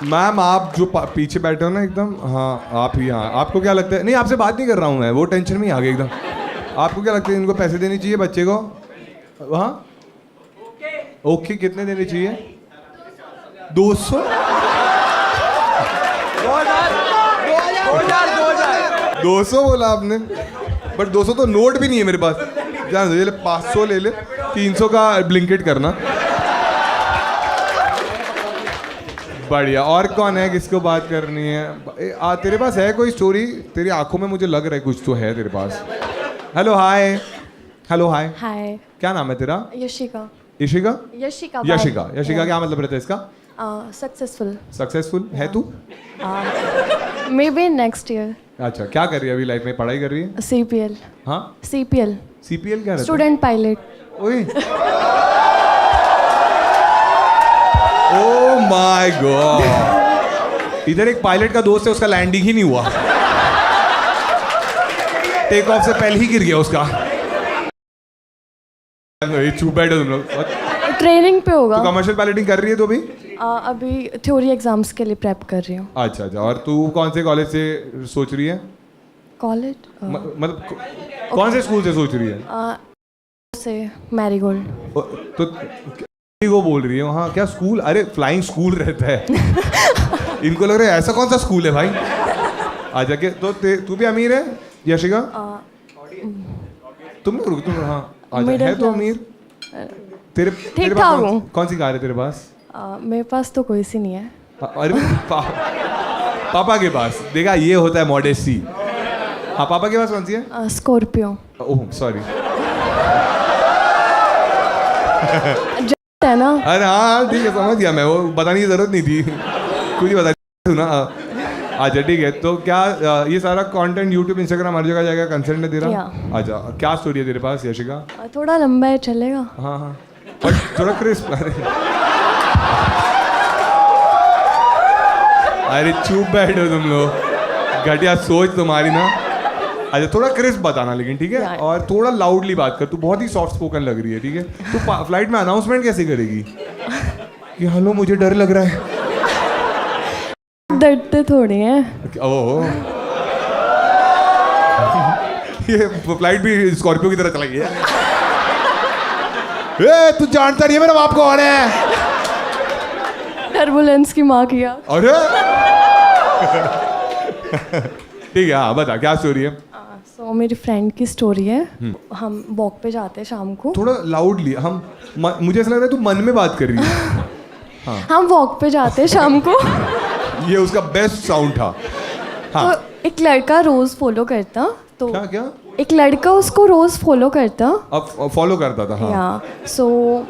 मैम आप जो पीछे बैठे हो ना एकदम, हाँ आप ही। हाँ आपको क्या लगता है? नहीं आपसे बात नहीं कर रहा हूँ मैं, वो टेंशन में ही आ गया एकदम। आपको क्या लगता है इनको पैसे देने चाहिए बच्चे को? हाँ ओके कितने देने चाहिए? 200 200 बोला आपने, बट 200 तो नोट भी नहीं है मेरे पास। जान दो, ये ले 500 ले ले, 300 का ब्लिंकिट करना। बढ़िया। और कौन है, किसको बात करनी है? तेरे पास है कोई स्टोरी? तेरी आंखों में मुझे लग रहा है कुछ तो है तेरे पास। Hello hi. Hello hi. हाय, क्या नाम है तेरा? यशिका। इशिका? यशिका। यशिका। यशिका क्या मतलब रहता है इसका? सक्सेसफुल। सक्सेसफुल है तू? May be next year. अच्छा क्या कर रही है अभी लाइफ में? पढ़ाई कर रही है? CPL। हाँ CPL CPL क्या रहता है? Student pilot. ओए ओह माय गॉड, इधर एक पायलट का दोस्त है, उसका लैंडिंग ही नहीं हुआ, टेक ऑफ से पहले ही गिर गया उसका। चुप बैठो तुम लोग। ट्रेनिंग पे होगा। तू कमर्शियल पायलटिंग कर रही है तो अभी? अभी थ्योरी एग्जाम्स के लिए प्रेप कर रही हूँ। अच्छा अच्छा। और तू कौन से कॉलेज से सोच रही है? कॉलेज मतलब कौन से स्कूल से सोच रही है? से मैरीगोल्ड। तो वो बोल रही है वहाँ क्या स्कूल? अरे फ्लाइंग स्कूल रहता है। इनको लग रहा है ऐसा कौन सा स्कूल है भाई? आ जाके तो तू भी अमीर है यशिका? तुम हाँ आजा। है तो अमीर तेरे ठीक ठाक हूँ। कौन सी कार है तेरे पास? मेरे पास तो कोई सी नहीं है। अरे पापा के पास देखा, ये होता है मॉडेस्टी। हाँ पापा के पास कौन सी है? स्कॉर्पियो। Oh sorry. है ना? अरे हाँ ठीक है समझ गया मैं, वो बताने की जरूरत नहीं थी, कुछ ही बता सुना। अच्छा ठीक है। तो क्या ये सारा कंटेंट यूट्यूब इंस्टाग्राम हर जगह जाएगा? कंसेंट है तेरा? अच्छा क्या स्टोरी है तेरे पास यशिका? थोड़ा लंबा है, चलेगा? हाँ हाँ बट थोड़ा क्रिस्प। अरे चुप बैठो तुम लोग, घटिया सोच तुम्हारी ना। अच्छा थोड़ा क्रिस्प बताना लेकिन, ठीक है? और थोड़ा लाउडली बात कर, तू बहुत ही सॉफ्ट स्पोकन लग रही है, ठीक है? तू फ्लाइट में अनाउंसमेंट कैसे करेगी कि हेलो मुझे डर लग रहा है? डरते थोड़ी हैं। ओह ये फ्लाइट भी स्कॉर्पियो की तरह चला गया। ए तू जानता नहीं है मेरा बाप कौन है? टर्बुलेंस की माँ किया। अरे ठीक है हाँ बता क्या स्टोरी है? सो मेरी फ्रेंड की स्टोरी है। हम वॉक पे जाते हैं शाम को। थोड़ा लाउडली। हम मुझे ऐसा लग रहा है तू मन में बात कर रही है। हाँ हम वॉक पे जाते हैं शाम को। ये उसका बेस्ट साउंड था। हाँ तो एक लड़का रोज फॉलो करता, तो क्या क्या? एक लड़का उसको रोज फॉलो करता। अब फॉलो करता था? हाँ या सो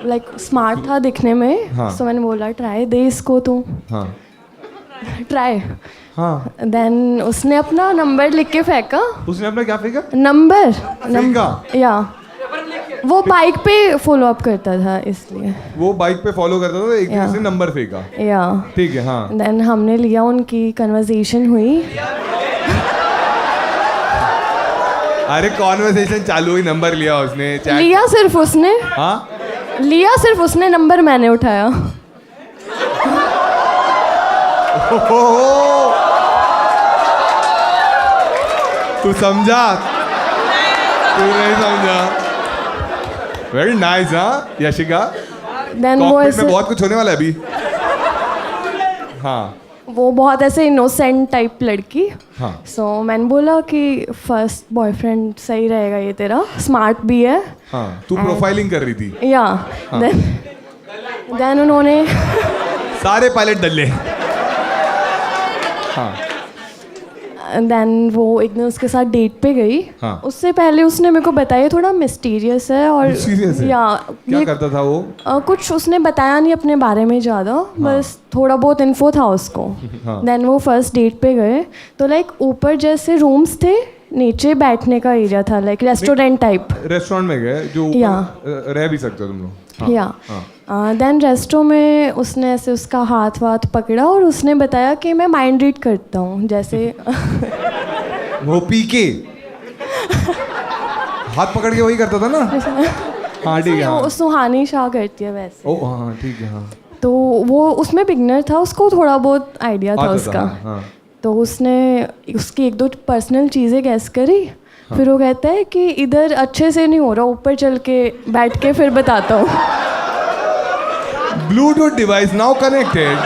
लाइक स्मार्ट था दिखने में। हाँ। सो मैंने बोला ट्राई दे इसको तू। हाँ ट्राई हाँ देन उसने अपना नंबर लिख के फेंका उसने अपना क्या फेंका नंबर फेंका? या वो बाइक पे फॉलो अप करता था इसलिए वो बाइक पे फॉलो करता था, एक दिन से नंबर फेंका। या ठीक है हाँ। देन हमने लिया, उनकी कन्वर्सेशन हुई। अरे कॉन्वर्सेशन चालू हुई, नंबर लिया उसने, चैट लिया सिर्फ उसने, हाँ लिया सिर्फ उसने, नंबर मैंने उठाया। तू समझा, तू नहीं समझा। वेरी नाइस हाँ यशिका, देन वो कॉकपिट ऐसे में बहुत कुछ होने वाला है अभी। हाँ वो बहुत ऐसे इनोसेंट टाइप लड़की। हाँ सो मैंने बोला कि फर्स्ट बॉयफ्रेंड सही रहेगा ये तेरा, स्मार्ट भी है। हाँ तू प्रोफाइलिंग कर रही थी। या देन उन्होंने सारे पायलट डल्ले। हाँ देन वो एक दिन उसके साथ डेट पे गई। हाँ। उससे पहले उसने मेरे को बताया थोड़ा मिस्टीरियस है और Mysterious है? या क्या ये करता था वो? कुछ उसने बताया नहीं अपने बारे में ज़्यादा, बस थोड़ा बहुत इन्फो था उसको। हाँ। देन वो फर्स्ट डेट पे गए तो लाइक ऊपर जैसे रूम्स थे, नीचे बैठने का एरिया था, लाइक रेस्टोरेंट टाइप। रेस्टोरेंट में गए जो ऊपर, या। रह भी सकते हो तुम लोग। हाँ, या हाँ। देन रेस्टो में उसने ऐसे उसका हाथ वाथ पकड़ा और उसने बताया कि मैं माइंड रीड करता हूँ जैसे। वो पी के हाथ पकड़ के वही करता था ना। हाँ ठीक है हाँ। वो सुहानी शाह करती है वैसे। ओ हाँ ठीक है हाँ। तो वो उसमें बिगनर था, उसको थोड़ा बहुत आइडिया था आता उसका। हाँ। तो उसने उसकी एक दो पर्सनल चीज़ें गैस करी। फिर वो कहता है कि इधर अच्छे से नहीं हो रहा, ऊपर चल के बैठ के फिर बताता हूँ। Bluetooth device now connected.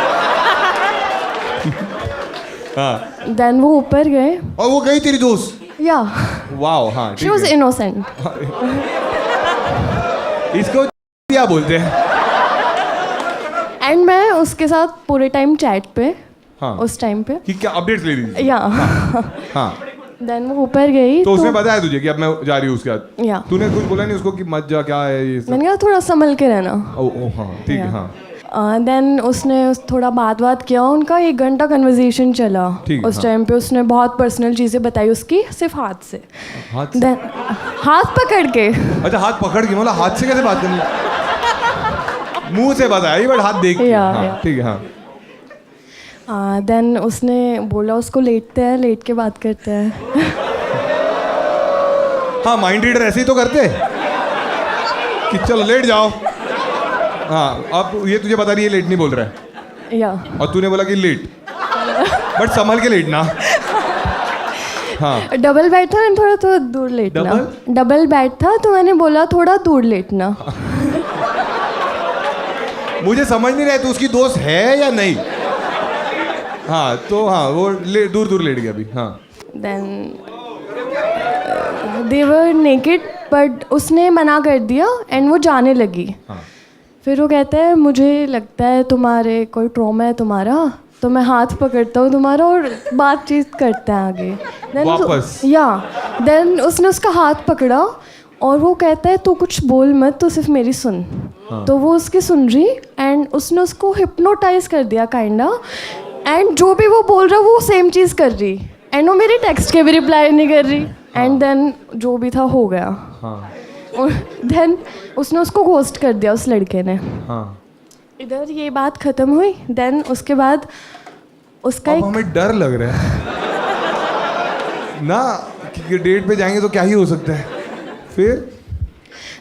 हाँ देन वो ऊपर गए और वो गई तेरी दोस्त। या वाओ हाँ शी ठीक वॉज है। इनोसेंट। इसको क्या बोलते हैं? एंड मैं उसके साथ पूरे टाइम चैट पे। हाँ। उस टाइम पे कि क्या अपडेट्स ले रही थी? या हाँ देन वो ऊपर गई तो उसने बताया तुझे कि अब मैं जा रही हूँ उसके साथ? या तूने कुछ बोला नहीं उसको कि मत जा, क्या है ये सब? मैंने कहा थोड़ा संभल के रहना। ओ हाँ ठीक है हाँ। देन उसने थोड़ा बात किया, उनका 1 घंटा कन्वर्सेशन चला। ठीक है, उस हाँ। टाइम पे उसने बहुत पर्सनल चीज़ें बताई उसकी, सिर्फ हाथ से। हाथ से? Then, हाथ पकड़ के। अच्छा हाथ पकड़ के, मतलब हाथ से कैसे बात करनी? मुंह से बताया बट हाथ देख के। या, हाँ या। ठीक है हाँ। देन उसने बोला उसको लेटते हैं, लेट के बात करते हैं। हाँ माइंड रीडर ऐसे ही तो करते कि चलो लेट जाओ। हाँ अब ये तुझे बता रही है लेट नहीं बोल रहा है या और तूने बोला कि लेट, बट संभल के लेटना। हाँ डबल बेड था, मैंने थोड़ा थोड़ा दूर लेटना। डबल बेड था तो मैंने बोला थोड़ा दूर लेटना। मुझे समझ नहीं रहा है, तो उसकी दोस्त है या नहीं? हाँ तो हाँ वो दूर दूर लेट गया अभी। हाँ then they were naked but उसने मना कर दिया एंड वो जाने लगी। हाँ। फिर वो कहता है मुझे लगता है तुम्हारे कोई ट्रॉमा है तुम्हारा, तो मैं हाथ पकड़ता हूँ तुम्हारा और बातचीत करते हैं आगे। वापस? या देन उसने उसका हाथ पकड़ा और वो कहता है तू कुछ बोल मत, तो सिर्फ मेरी सुन। हाँ। तो वो उसकी सुन रही एंड उसने उसको हिप्नोटाइज कर दिया काइंडा, एंड जो भी वो बोल रहा वो सेम चीज़ कर रही एंड वो मेरे टेक्स्ट के भी रिप्लाई नहीं कर रही। एंड देन जो भी था हो गया। हाँ। और देन उसने उसको घोस्ट कर दिया उस लड़के ने। हाँ। इधर ये बात ख़त्म हुई। देन उसके बाद उसका अब हमें डर लग रहा है ना कि डेट पे जाएंगे तो क्या ही हो सकता है। फिर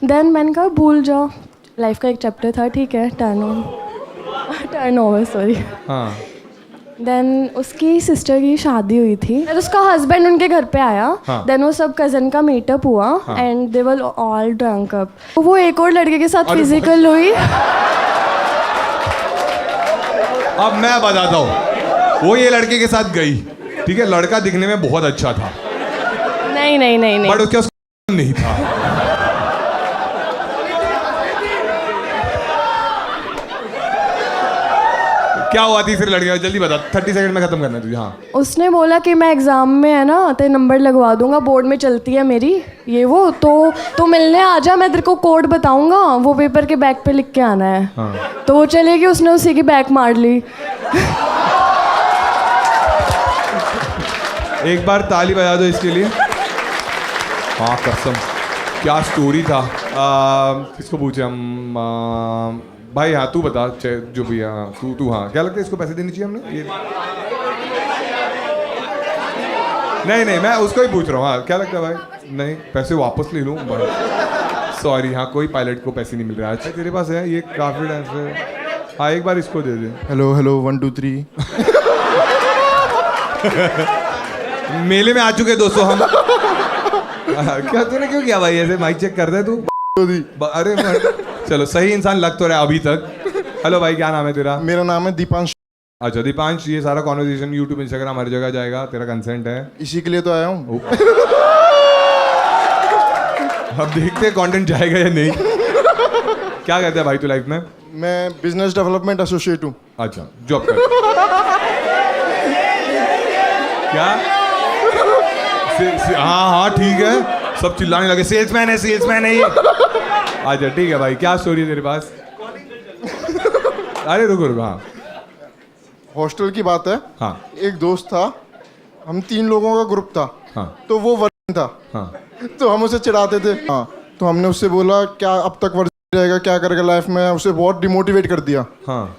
देन मैंने कहा भूल जाओ, लाइफ का एक चैप्टर था, ठीक है, टर्न ओवर सॉरी। हाँ। देन उसकी सिस्टर की शादी हुई थी, फिर उसका हस्बैंड उनके घर पे आया। हाँ। देन वो सब कज़न का मीटअप हुआ and they were all drunk up. वो एक और लड़के के साथ फिजिकल हुई। अब मैं बताता हूँ, वो ये लड़के के साथ गई, ठीक है, लड़का दिखने में बहुत अच्छा था नहीं बट उसके पास नहीं था। क्या हुआ तीसरे लड़के? जल्दी बता, 30 सेकंड में खत्म करना है तुझे। हाँ। उसने बोला कि मैं एग्ज़ाम में है ना तेरे नंबर लगवा दूंगा, बोर्ड में चलती है मेरी ये वो, तो मिलने आ जा, मैं तेरे को कोड बताऊंगा, वो पेपर के बैग पे लिख के आना है। हाँ। तो वो चलेगी, उसने उसी की बैग मार ली। एक बार ताली बजा दो इसके लिए। हाँ कसम, क्या स्टोरी था। किसको पूछे हम? भाई हाँ तू बता, जो भी हाँ तू हाँ, क्या लगता है इसको पैसे देने चाहिए हमने? ये नहीं मैं उसको ही पूछ रहा हूँ। हाँ क्या लगता है भाई? नहीं, पैसे वापस ले लूँ भाई, सॉरी। हाँ कोई पायलट को पैसे नहीं मिल रहा। अच्छा तेरे पास है ये काफ़ी टाइम से। हाँ एक बार इसको दे दे। हेलो 1 2 3। मेले में आ चुके दोस्तों हम। क्या तूने क्यों किया भाई ऐसे? माइक चेक कर दे तू। अरे चलो सही इंसान लग तो रहा है अभी तक। हेलो भाई क्या नाम है तेरा? मेरा नाम है दीपांश। अच्छा दीपांश, ये सारा कॉन्वर्सेशन यूट्यूब इंस्टाग्राम हर जगह जाएगा, तेरा कंसेंट है? इसी के लिए तो आया हूँ। अब देखते हैं कंटेंट जाएगा या नहीं। क्या करते हैं भाई तू लाइफ में? मैं बिजनेस डेवलपमेंट एसोसिएट हूँ। अच्छा जॉब कर। क्या? हाँ ठीक है, सब चिल्लाने लगे सेल्समैन है ये। अच्छा ठीक है भाई, क्या स्टोरी है तेरे पास? अरे रुको हाँ। हॉस्टल की बात है। हाँ। एक दोस्त था, हम 3 लोगों का ग्रुप था। हाँ। तो वो वर्जिन था। हाँ। तो हम उसे चिढ़ाते थे। हाँ। तो हमने उससे बोला क्या अब तक वर्जिन रहेगा, क्या करेगा लाइफ में? उसे बहुत डिमोटिवेट कर दिया। हाँ।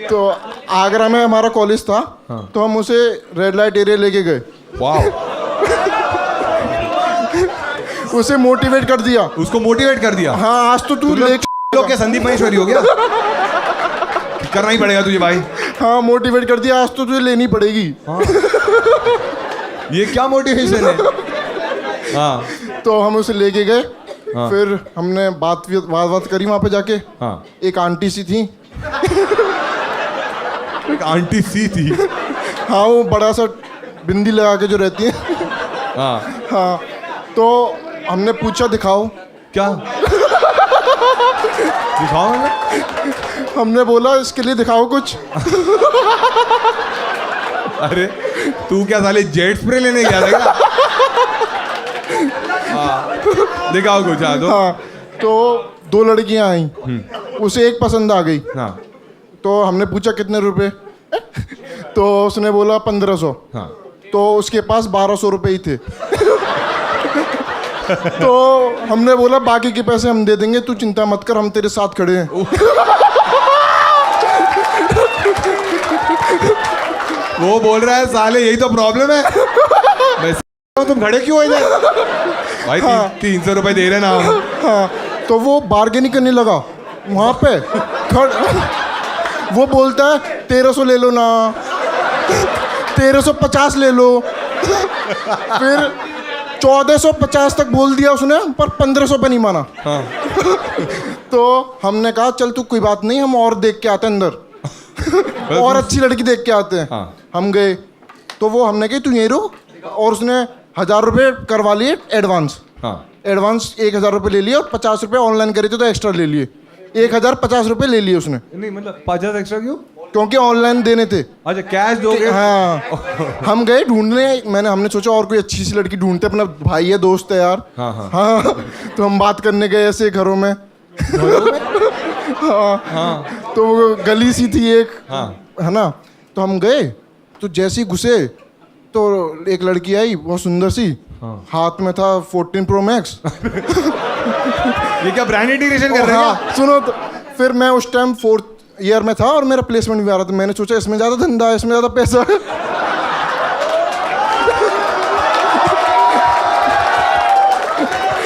तो आगरा में हमारा कॉलेज था। हाँ। तो हम उसे रेड लाइट एरिया लेके गए। वाह। उसे मोटिवेट कर दिया। उसको मोटिवेट कर दिया? हाँ आज तो तू लोग क्या संदीप महेश्वरी हो गया? करना ही पड़ेगा तुझे भाई। हाँ मोटिवेट कर दिया, आज तो तुझे लेनी पड़ेगी। हाँ। ये क्या मोटिवेशन है? हाँ। तो हम उसे लेके गए। हाँ। फिर हमने बात करी वहाँ पे जाके। हाँ। एक आंटी सी थी। एक आंटी सी थी? हाँ वो बड़ा सा बिंदी लगा के जो रहती है। हाँ। हाँ तो हमने पूछा दिखाओ। क्या दिखाओ? हमने बोला इसके लिए दिखाओ कुछ। अरे तू क्या साले जेट स्प्रे लेने गया था क्या? हाँ। दिखाओ कुछ। हाँ तो 2 लड़कियां आई, उसे एक पसंद आ गई। हाँ। तो हमने पूछा कितने रुपए? तो उसने बोला 1500। हाँ। तो उसके पास 1200 रुपए ही थे। तो हमने बोला बाकी के पैसे हम दे देंगे, तू चिंता मत कर, हम तेरे साथ खड़े हैं। वो बोल रहा है साले यही तो प्रॉब्लम है, मैं तुम खड़े क्यों हो इधर? भाई हाँ। 300 रुपए दे रहे ना हम। हाँ तो वो बार्गेनिंग करने लगा वहाँ पे वो बोलता है 1300 ले लो ना, 1350 ले लो। फिर 1450 तक बोल दिया उसने, पर 1500 पे नहीं माना। हाँ। तो हमने कहा चल तू कोई बात नहीं, हम और देख के आते हैं अंदर। और अच्छी लड़की देख के आते हैं। हाँ। हम गए तो वो हमने कही तू यहीं रुक, और उसने 1000 रुपये करवा लिए एडवांस। हाँ। एडवांस 1000 रुपये ले लिए और 50 रुपये ऑनलाइन करे थे तो एक्स्ट्रा ले लिए। 1050 रुपये ले लिए उसने। नहीं मतलब 50 एक्स्ट्रा क्यों? क्योंकि ऑनलाइन देने थे। अच्छा कैश दोगे? हाँ। हम गए ढूंढने, हमने सोचा और कोई अच्छी सी लड़की ढूंढते, अपना भाई है दोस्त है यार। हाँ हाँ। हाँ तो हम बात करने गए ऐसे घरों में। हाँ। हाँ। तो वो गली सी थी एक। हाँ। है ना? तो हम गए तो जैसे ही घुसे तो एक लड़की आई बहुत सुंदर सी। हाँ। हाथ में था 14 Pro Max। ये क्या ब्रांड इंटीग्रेशन कर रहे हैं? हाँ सुनो तो फिर मैं उस टाइम 4th ईयर में था और मेरा प्लेसमेंट भी आ रहा था। मैंने सोचा इसमें ज़्यादा धंधा है, इसमें ज़्यादा पैसा है।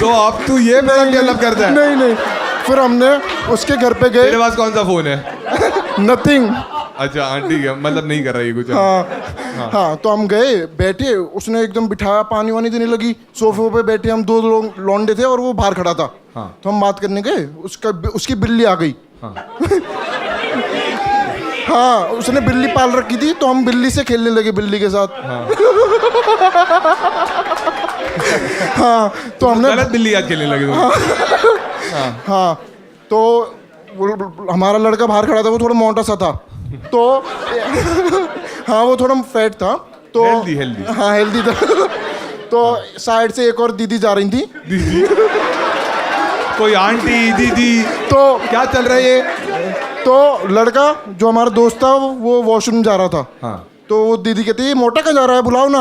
तो अब तू ये डेवलप करता है? नहीं फिर हमने उसके घर पे गए। तेरे पास कौन सा फोन है? नथिंग। अच्छा हाँ ठीक है, मतलब नहीं कर रहा ये कुछ। हाँ तो हम गए बैठे, उसने एकदम बिठाया, पानी वानी देने लगी, सोफे पे बैठे हम 2 लोग लौंडे थे और वो बाहर खड़ा था। हाँ। तो हम बात करने गए, उसकी बिल्ली आ गई। हाँ। हाँ उसने बिल्ली पाल रखी थी तो हम बिल्ली से खेलने लगे, बिल्ली के साथ। हाँ। हाँ तो हमने गलत बिल्ली याद खेलने लगे तुम। हाँ तो हमारा लड़का बाहर खड़ा था, वो थोड़ा मोटा सा था तो हाँ वो थोड़ा फैट था तो हेल्दी। हाँ हेल्दी था। तो साइड से एक और दीदी जा रही थी। दीदी? कोई आंटी दीदी? तो क्या चल रहा है ये? तो लड़का जो हमारा दोस्त था वो वॉशरूम जा रहा था। हाँ। तो वो दीदी कहती है ये मोटा कहाँ जा रहा है, बुलाओ ना।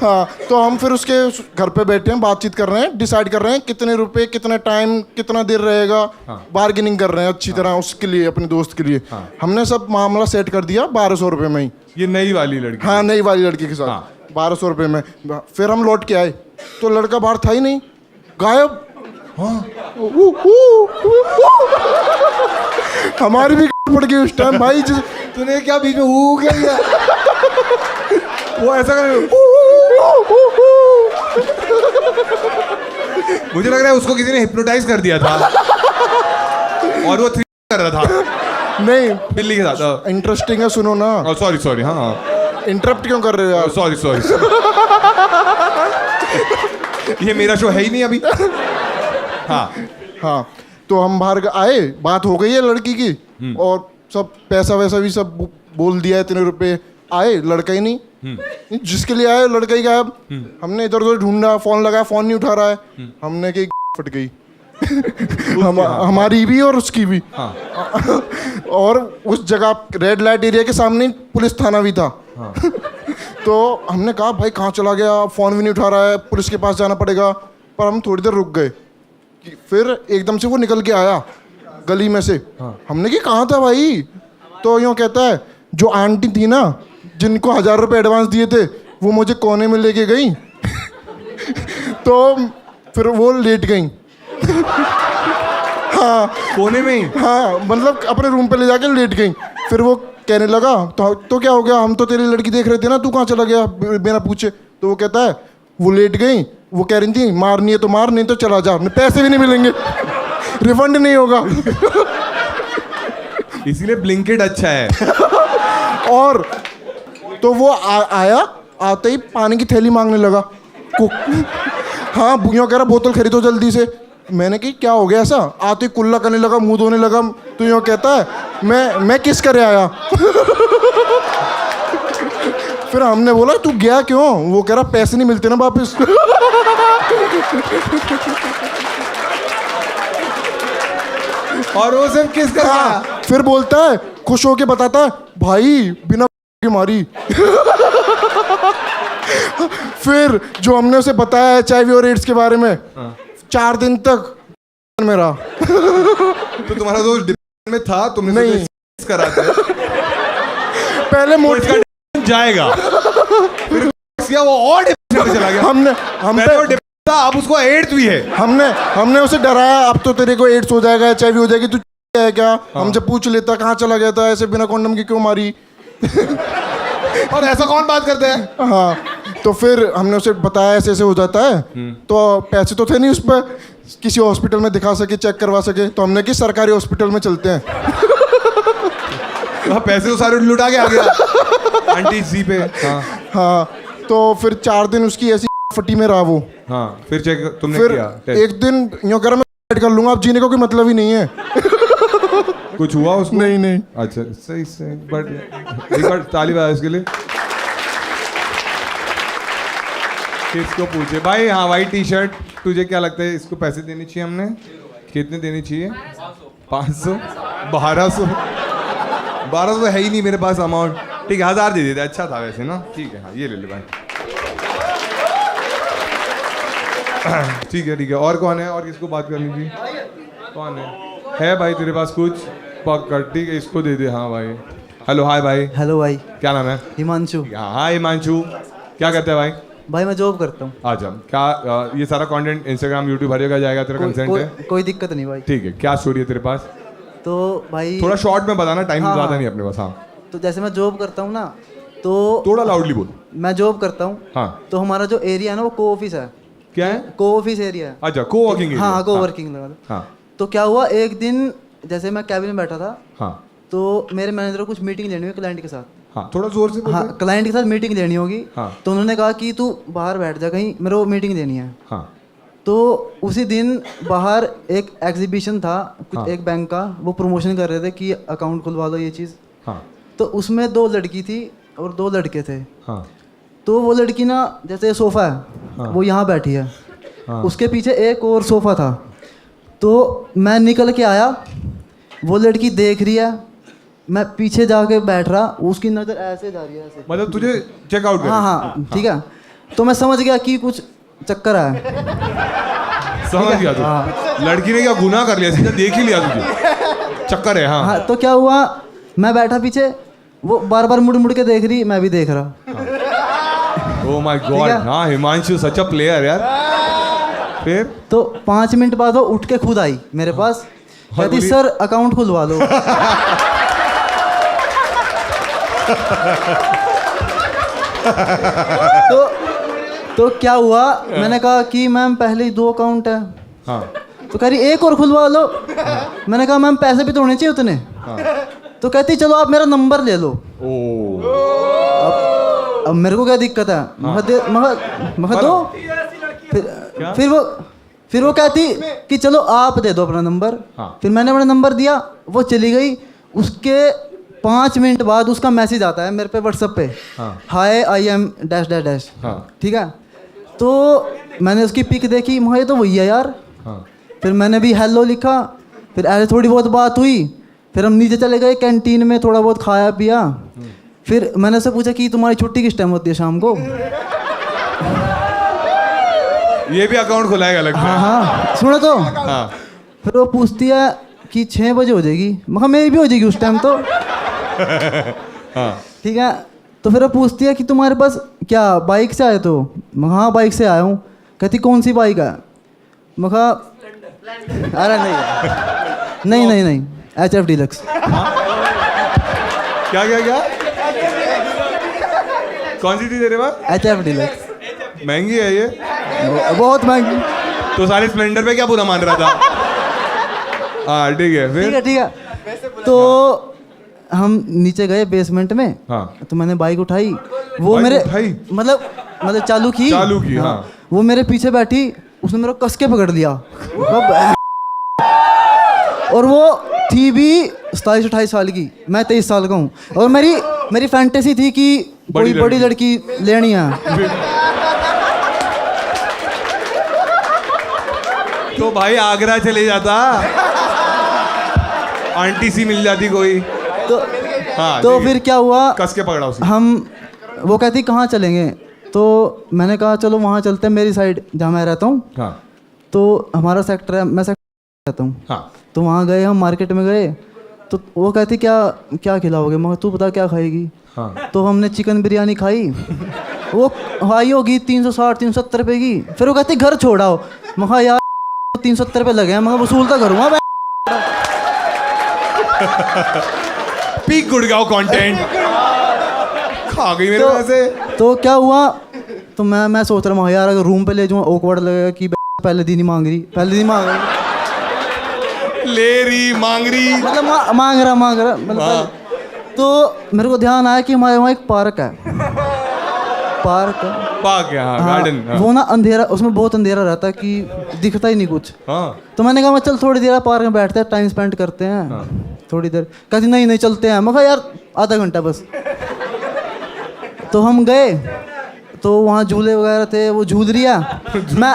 हाँ, तो हम फिर उसके घर पे बैठे हैं, बातचीत कर रहे हैं, डिसाइड कर रहे हैं कितने रुपए, कितना टाइम, कितना देर रहेगा। बार्गेनिंग कर रहे हैं अच्छी तरह उसके लिए, अपने दोस्त के लिए। हमने सब मामला सेट कर दिया 1200 रुपये में ही। ये नई वाली लड़की? हाँ, नई वाली लड़की के साथ 1200 रुपये में। फिर हम लौट के आए तो लड़का बाहर था ही नहीं, गायब। हाँ, हमारी भी पड़ गई उस टाइम भाई। तूने क्या बीच में क्या किया? वो ऐसा कर, मुझे लग रहा है उसको किसी ने हिप्नोटाइज कर दिया था और वो 3 कर रहा था। नहीं, बिल्ली के साथ। इंटरेस्टिंग है, सुनो ना। सॉरी सॉरी, हाँ इंटरप्ट क्यों कर रहे हो यार? Sorry sorry. ये मेरा शो है ही नहीं अभी। हाँ हाँ, तो हम बाहर आए, बात हो गई है लड़की की और सब पैसा वैसा भी सब बोल दिया है, इतने रुपए। आए, लड़का ही नहीं, जिसके लिए आए लड़का ही गायब। हमने इधर उधर ढूंढा, फोन लगाया, फोन नहीं उठा रहा है। हमने की फट गई। हमारी भी और उसकी भी। और उस जगह रेड लाइट एरिया के सामने पुलिस थाना भी था। तो हमने कहा भाई कहाँ चला गया, फोन भी नहीं उठा रहा है, पुलिस के पास जाना पड़ेगा। पर हम थोड़ी देर रुक गए, फिर एकदम से वो निकल के आया गली में से। हमने कि कहाँ था भाई? तो यूँ कहता है जो आंटी थी ना जिनको 1000 रुपये एडवांस दिए थे, वो मुझे कोने में लेके गई। तो फिर वो लेट गई। हाँ, कोने में ही? हाँ, मतलब अपने रूम पे ले जाके लेट गई। फिर वो कहने लगा तो क्या हो गया, हम तो तेरी लड़की देख रहे थे ना, तू कहाँ चला गया बिना पूछे? तो वो कहता है वो लेट गई, वो कह रही थी मारनी है तो मार, नहीं तो चला जा, पैसे भी नहीं मिलेंगे, रिफंड नहीं होगा। इसीलिए ब्लिंकिट अच्छा है। और तो वो आया, आते ही पानी की थैली मांगने लगा। हाँ, यूँ कह रहा बोतल खरीदो जल्दी से। मैंने कही क्या हो गया ऐसा? आते ही कुल्ला करने लगा, मुंह धोने लगा। तो यूँ कहता है मैं किस करे आया। फिर हमने बोला तू गया क्यों? वो कह रहा पैसे नहीं मिलते ना वापस। और वो सब किस का? फिर बोलता है, खुश होके बताता है भाई बिना की मारी। फिर जो हमने उसे बताया HIV और एड्स के बारे में, 4 दिन तक मेरा। तो तुम्हारा दोस्त डिप्रेशन में था, तुमने नहीं कराते पहले मोड जाएगा, फिर वो और डिप्रेशन में चला गया। हम पे अब उसको एड्स भी है। हमने उसे डराया, अब तो तेरे को एड्स हो जाएगा, HIV हो जाएगी, तू है क्या? हमसे पूछ लेता कहाँ चला गया था, ऐसे बिना कंडोम की क्यों मारी? और ऐसा कौन बात करते हैं? हाँ, तो फिर हमने उसे बताया ऐसे ऐसे हो जाता है। तो पैसे तो थे नहीं उस पर किसी हॉस्पिटल में दिखा सके, चेक करवा सके। तो हमने कि सरकारी हॉस्पिटल में चलते हैं। पैसे तो सारे लुटा के आ गया आंटी जी पे। हाँ, तो फिर 4 दिन उसकी ऐसी फटी में रहा वो। हाँ, फिर चेक तुमने फिर किया? एक दिन यूँ करा मैं कर लूंगा, अब जीने का कोई मतलब ही नहीं है। कुछ हुआ उसको? नहीं। अच्छा, सही सही, बट एक बार ताली बजाओ इसके लिए। किसको पूछे भाई? हाँ, वाइट टी-शर्ट, तुझे क्या लगता है इसको पैसे देने चाहिए हमने? कितने देने चाहिए? 500? 1200? 1200 तो है ही नहीं मेरे पास अमाउंट। ठीक है, 1000 दे देते, अच्छा था वैसे ना। ठीक है, हाँ ये ले ले भाई। ठीक है। और कौन है? और किसको बात करनी थी? कौन है भाई तेरे पास कुछ? पकड़, ठीक है, इसको दे दे। हाँ भाई, हेलो, हाय भाई। हेलो भाई, क्या नाम है? हिमांशु। हाँ हिमांशु, क्या करते हैं भाई? भाई मैं जॉब करता हूँ। अच्छा, क्या ये सारा कंटेंट इंस्टाग्राम यूट्यूब हर जगह जाएगा? तेरा कंसेंट है? कोई दिक्कत नहीं भाई। ठीक है, क्या स्टोरी है तेरे पास? तो भाई थोड़ा शॉर्ट में बताना, टाइम हाँ, ज़्यादा नहीं अपने पास। हाँ, तो जैसे मैं जॉब करता हूँ ना, तो थोड़ा लाउडली बोल। मैं जॉब करता हूँ। हाँ, तो हमारा जो एरिया है ना वो को ऑफिस है। क्या है? को ऑफिस एरिया है। अच्छा, को वर्किंग। हाँ, को वर्किंग। हाँ, तो क्या हुआ, एक दिन जैसे मैं कैबिन में बैठा था। हाँ, तो मेरे मैनेजर को कुछ मीटिंग लेनी होगी क्लाइंट के साथ। हाँ, थोड़ा जोर से बोल। हाँ, क्लाइंट के साथ मीटिंग लेनी होगी। हाँ, तो उन्होंने कहा कि तू बाहर बैठ जा कहीं, मेरे को मीटिंग देनी है। हाँ, तो उसी दिन बाहर एक एग्जीबिशन था कुछ, हाँ, एक बैंक का, वो प्रमोशन कर रहे थे कि अकाउंट खुलवा लो ये चीज़। हाँ, तो उसमें 2 लड़की थी और 2 लड़के थे। हाँ, तो वो लड़की ना, जैसे सोफ़ा है, हाँ, वो यहाँ बैठी है। हाँ, उसके पीछे एक और सोफ़ा था। तो मैं निकल के आया, वो लड़की देख रही है, मैं पीछे जाके बैठ रहा, उसकी नज़र ऐसे जा रही है ऐसे। मतलब तुझे चेकआउट हाँ हाँ ठीक है। तो मैं समझ गया कि कुछ चक्कर है। समझ गया तू। लड़की ने क्या गुनाह कर लिया, सीधा देख ही लिया तुझे, चक्कर है। हाँ हाँ तो क्या हुआ, मैं बैठा पीछे, वो बार बार मुड़ मुड़ के देख रही, मैं भी देख रहा। Oh my God. हाँ हिमांशु सच अ प्लेयर यार। फिर तो 5 मिनट बाद वो उठ के खुद आई मेरे पास, कहती सर अकाउंट खुलवा दो। तो क्या हुआ, मैंने कहा कि मैम पहले ही 2 अकाउंट है। हाँ। तो कह रही एक और खुलवा लो। मैंने कहा मैम पैसे भी तो होने चाहिए उतने। तो कहती चलो आप मेरा नंबर ले लो। अब मेरे को क्या दिक्कत है, मगर दो। फिर वो कहती कि चलो आप दे दो अपना नंबर। फिर मैंने अपना नंबर दिया, वो चली गई। उसके 5 मिनट बाद उसका मैसेज आता है मेरे पे व्हाट्सएप पे, hi I am dash dash dash. ठीक है, तो मैंने उसकी पिक देखी, मुझे तो वही है यार। फिर मैंने भी हेलो लिखा। फिर ऐसे थोड़ी बहुत बात हुई। फिर हम नीचे चले गए कैंटीन में, थोड़ा बहुत खाया पिया। फिर मैंने उससे पूछा कि तुम्हारी छुट्टी किस टाइम होती है शाम को। ये भी अकाउंट खुलाएगा लगता है। हाँ सुनो तो। फिर वो पूछती है कि 6 बजे हो जाएगी। मैं मेरी भी हो जाएगी उस टाइम तो। ठीक है, तो फिर वो पूछती है कि तुम्हारे पास क्या बाइक से आए तो। मैं हाँ बाइक से आया हूँ। कहती कौन सी बाइक है। मैं कहा अरे नहीं HF डीलक्स। क्या क्या क्या कौन सी थी तेरे पास? HF deluxe. महंगी है ये, बहुत महंगी। तो सारे स्प्लेंडर पे क्या बुरा मान रहा था? हाँ ठीक है। फिर ठीक है तो हम नीचे गए बेसमेंट में। तो मैंने बाइक उठाई, वो मेरे मतलब चालू की। हाँ। वो मेरे पीछे बैठी, उसने मेरे को कस के पकड़ लिया। और वो थी भी 27-28 साल की, मैं 23 साल का हूँ। और मेरी फैंटेसी थी कि कोई बड़ी लड़की लेनी है। तो भाई आगरा चले जाता, आंटी सी मिल जाती कोई। तो फिर क्या हुआ, कस के पकड़ा उसे। वो कहती कहाँ चलेंगे, तो मैंने कहा चलो वहाँ चलते हैं मेरी साइड जहाँ मैं रहता हूँ। तो हमारा सेक्टर है, मैं सेक्टर रहता हूँ। तो वहाँ गए, हम मार्केट में गए। तो वो कहती क्या खिलाओगे। मगर तू बता क्या खाएगी। तो हमने चिकन बिरयानी खाई। वो हाई होगी 360-370 रुपये की। फिर वो कहती घर छोड़ाओ। मगर यार 370 रुपये लगे हैं, मगर वसूल तो करूँगा। पीक गुड़गांव कंटेंट खा गई मेरे वैसे। तो क्या हुआ, तो मैं सोच रहा हूँ यार अगर रूम पे ले जाऊँ ऑकवर्ड लगेगा कि पहले दिन ही मांग रही। ले रही मांग रही मतलब मांग रहा मतलब। तो मेरे को ध्यान आया कि हमारे वहाँ एक पार्क है। पार्क है, गार्डन। वो ना अंधेरा, उसमें बहुत अंधेरा रहता है कि दिखता ही नहीं कुछ। तो मैंने कहा चल थोड़ी देर पार्क में बैठते हैं, टाइम स्पेंड करते हैं थोड़ी देर। कहती नहीं चलते हैं। मैं कहा यार आधा घंटा बस। तो हम गए, तो वहाँ झूले वगैरह थे, वो झूल रही है। मैं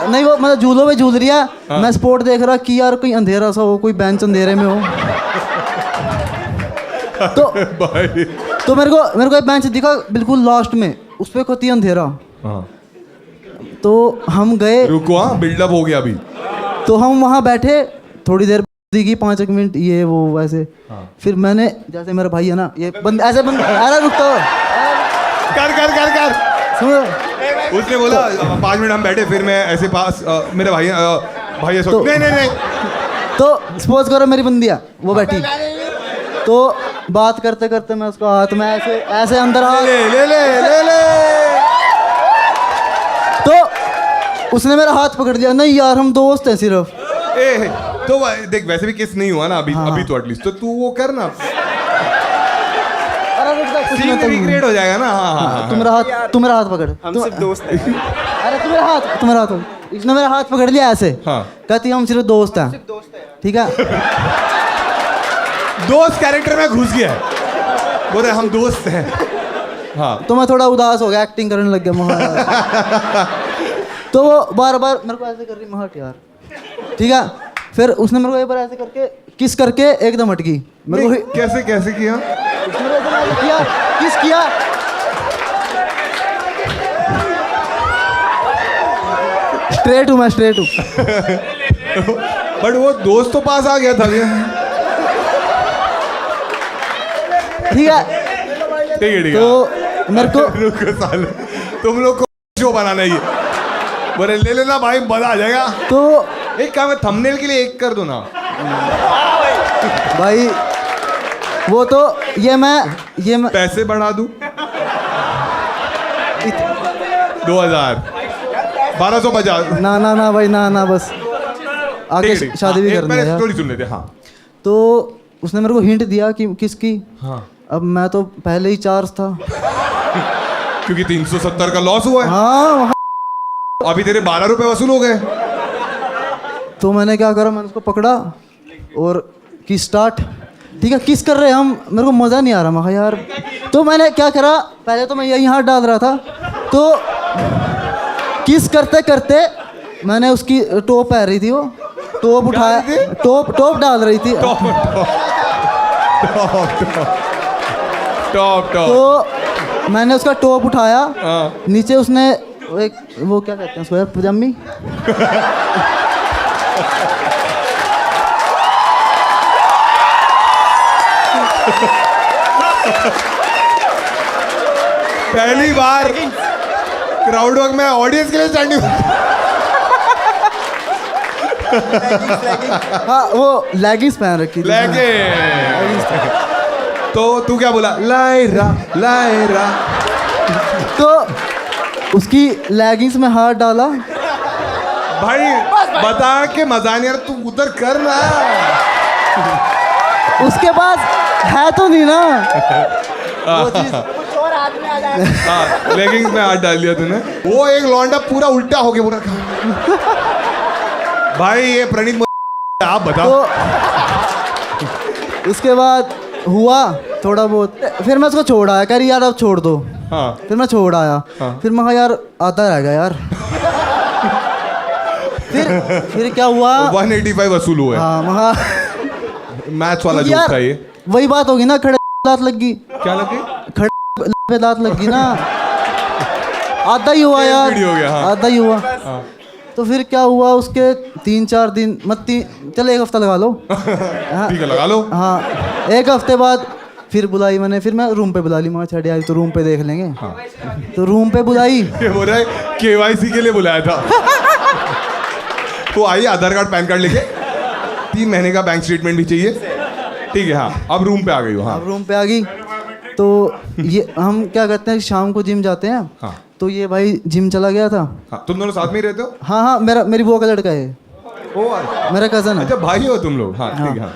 नहीं, वो मतलब झूलों पे झूल रही है। मैं स्पोर्ट देख रहा कि यार कोई अंधेरा सा हो, कोई बेंच अंधेरे में हो। तो मेरे को एक बेंच दिखा बिल्कुल लास्ट में, उस पर होती अंधेरा। तो हम गए, रुको बिल्डअप हो गया अभी। तो हम वहाँ बैठे थोड़ी देर की 5 मिनट ये वो वैसे। फिर मैंने, जैसे मेरा भाई है ना, ये ऐसे अरे रुकता कर उसने बोला 5 मिनट हम बैठे, फिर मैं ऐसे पास मेरे भाई तो, नहीं तो सपोज करो मेरी बंदिया वो बैठी, तो बात करते करते मैं उसको हाथ में ऐसे अंदर ले तो उसने मेरा हाथ पकड़ लिया। नहीं यार हम दोस्त हैं सिर्फ। तो देख वैसे भी किस नहीं हुआ ना अभी। अभी तो एटलीस्ट तो तू वो कर ना, रिक्रिएट हो जाएगा ना। तुम मेरा हाथ पकड़, हम सिर्फ दोस्त हैं। अरे तुम्हारा हाथ इसने मेरा हाथ पकड़ लिया ऐसे। कहती हम सिर्फ दोस्त हैं। ठीक है, दोस्त कैरेक्टर में घुस गया है, बोले हम दोस्त हैं। तो मैं थोड़ा उदास हो गया, एक्टिंग करने लग गया। तो वो बार बार मेरे को ऐसे कर रही, महट यार। ठीक है, फिर उसने मेरे को एक बार ऐसे करके किस करके एकदम हट गई। मेरे को कैसे कैसे किया? किया किस किया स्ट्रेट हूँ मैं, स्ट्रेट हूँ। बट वो दोस्त तो पास आ गया था ये। ठीक है ठीक है तो मेरे को रुको साले, तुम लोग को शो बनाना है ये। बोले ले लेना भाई, मजा आ जाएगा। तो एक काम है, थंबनेल के लिए एक कर दो ना भाई। वो तो ये मैं पैसे बढ़ा दूं 2000 1250। ना भाई ना बस आगे ठीक है, शादी भी हाँ, एक करनी पहले है यार। स्टोरी सुन लेते हैं। हाँ तो उसने मेरे को हिंट दिया कि किसकी। हाँ अब मैं तो पहले ही चार्ज था क्योंकि 370 का लॉस हुआ है। हाँ अभी तेरे 12 रुपए वसूल हो गए। तो मैंने क्या करा, मैंने उसको पकड़ा और किस स्टार्ट। ठीक है किस कर रहे हैं हम, मेरे को मज़ा नहीं आ रहा। मैं कहा यार, तो मैंने क्या करा, पहले तो मैं यही हाथ डाल रहा था, तो किस करते करते मैंने उसकी टॉप पहन रही थी, वो टॉप उठाया, टॉप डाल रही थी। टॉप तो मैंने उसका टॉप उठाया, नीचे उसने एक वो क्या कहते हैं उसको यार, पजामी। पहली बार क्राउड वर्क में ऑडियंस के लिए स्टैंडिंग। हाँ वो लेगिंग्स पहन रखी थी। तो तू क्या बोला? लायरा। तो उसकी लेगिंग्स में हाथ डाला। भाई बता के मजा नहीं, यार तू उधर कर ना। उसके पास है तो नहीं ना वो चीज। लेगिंग्स में हाथ डाल दिया तूने। वो एक लौंडा पूरा उल्टा हो गया पूरा। भाई ये प्रणीत आप बताओ। तो उसके बाद हुआ थोड़ा बहुत, फिर मैं उसको छोड़ आया, कह रही यार अब छोड़ दो। हाँ। फिर मैं छोड़ आया। हाँ। फिर मैं कहा यार आता रहेगा यार। फिर क्या हुआ, 185 वसूल हुए। हाँ महा मैच वाला जोक यार था ये। वही बात होगी ना, खड़े दांत लगी। क्या लगी? खड़े पे दांत लगी ना। आधा ही हुआ यार, हो गया। हाँ। आधा ही हुआ। हाँ। तो फिर क्या हुआ, उसके 3-4 दिन चल 1 हफ्ता लगा लो। ठीक है लगा लो। हाँ 1 हफ्ते बाद फिर बुलाई मैंने, फिर मैं रूम पे बुला ली। मैं छड़ आई तो रूम पे देख लेंगे। हाँ। तो रूम पे बुलाई। ये बोल रहा है KYC के लिए बुलाया था। तो आइए आधार कार्ड पैन कार्ड लेके, 3 महीने का बैंक स्टेटमेंट भी चाहिए। ठीक है हाँ, अब रूम पे आ गई हो। हाँ अब रूम पे आ गई। तो ये हम क्या करते हैं, शाम को जिम जाते हैं। हाँ। तो ये भाई जिम चला गया था। हाँ, तुम दोनों साथ में ही रहते हो? हाँ मेरी बुआ का लड़का है, मेरा कज़न है। अच्छा भाई हो तुम लोग? हाँ ठीक है। हाँ।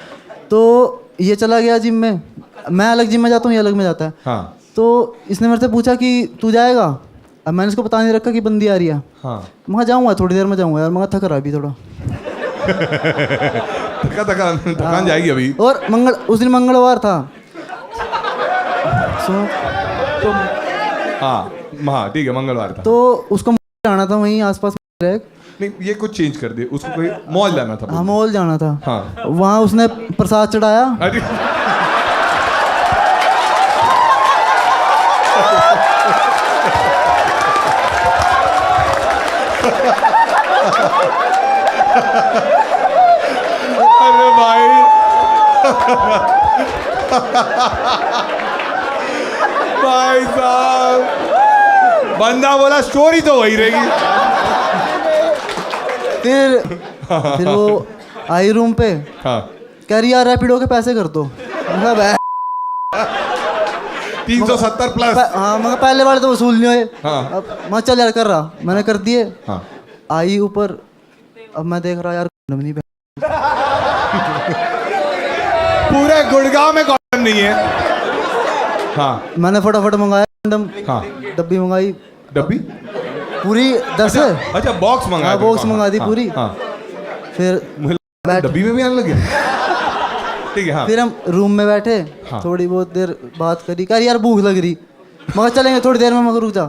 तो ये चला गया जिम में, मैं अलग जिम में जाता हूँ, ये अलग में जाता है। हाँ। तो इसने मेरे से पूछा कि तू जाएगा। अब मैंने इसको पता नहीं रखा कि बंदी आ रही है। हाँ। मैं जाऊँगा थोड़ी देर में जाऊँगा यार, मैं थक रहा अभी थोड़ा। थकान जाएगी अभी। और उस दिन मंगलवार था। हाँ ठीक है मंगलवार था। तो उसको जाना था वहीं आसपास। नहीं ये कुछ चेंज कर दे, उसको कोई मॉल जाना था। हाँ मॉल जाना था। हाँ। वहाँ उसने प्रसाद चढ़ाया। अरे अरे भाई भाई साहब, बंदा बोला स्टोरी तो वही रहेगी। फिर वो आई रूम पे। हाँ। कह रही यार रैपिडो के पैसे कर दो। 370 प्लस। हाँ मगर पहले वाले तो वसूल नहीं हुए। हाँ। अब मैं चल यार कर रहा, मैंने कर दिए। हाँ। आई ऊपर, अब मैं देख रहा यार नहीं, पूरे गुड़गांव में कॉन्डम नहीं है। हाँ। मैंने फटाफट मंगाया कॉन्डम। हाँ। डब्बी मंगाई। डब्बी पूरी 10। अच्छा बॉक्स मंगाया। हाँ बॉक्स मंगा दी हाँ, पूरी। हाँ। फिर डब्बी में भी आने लगे। ठीक है। हाँ। फिर हम रूम में बैठे। हाँ। थोड़ी बहुत देर बात करी, कह यार भूख लग रही, मगर चलेंगे थोड़ी देर में। मगर रुक जा,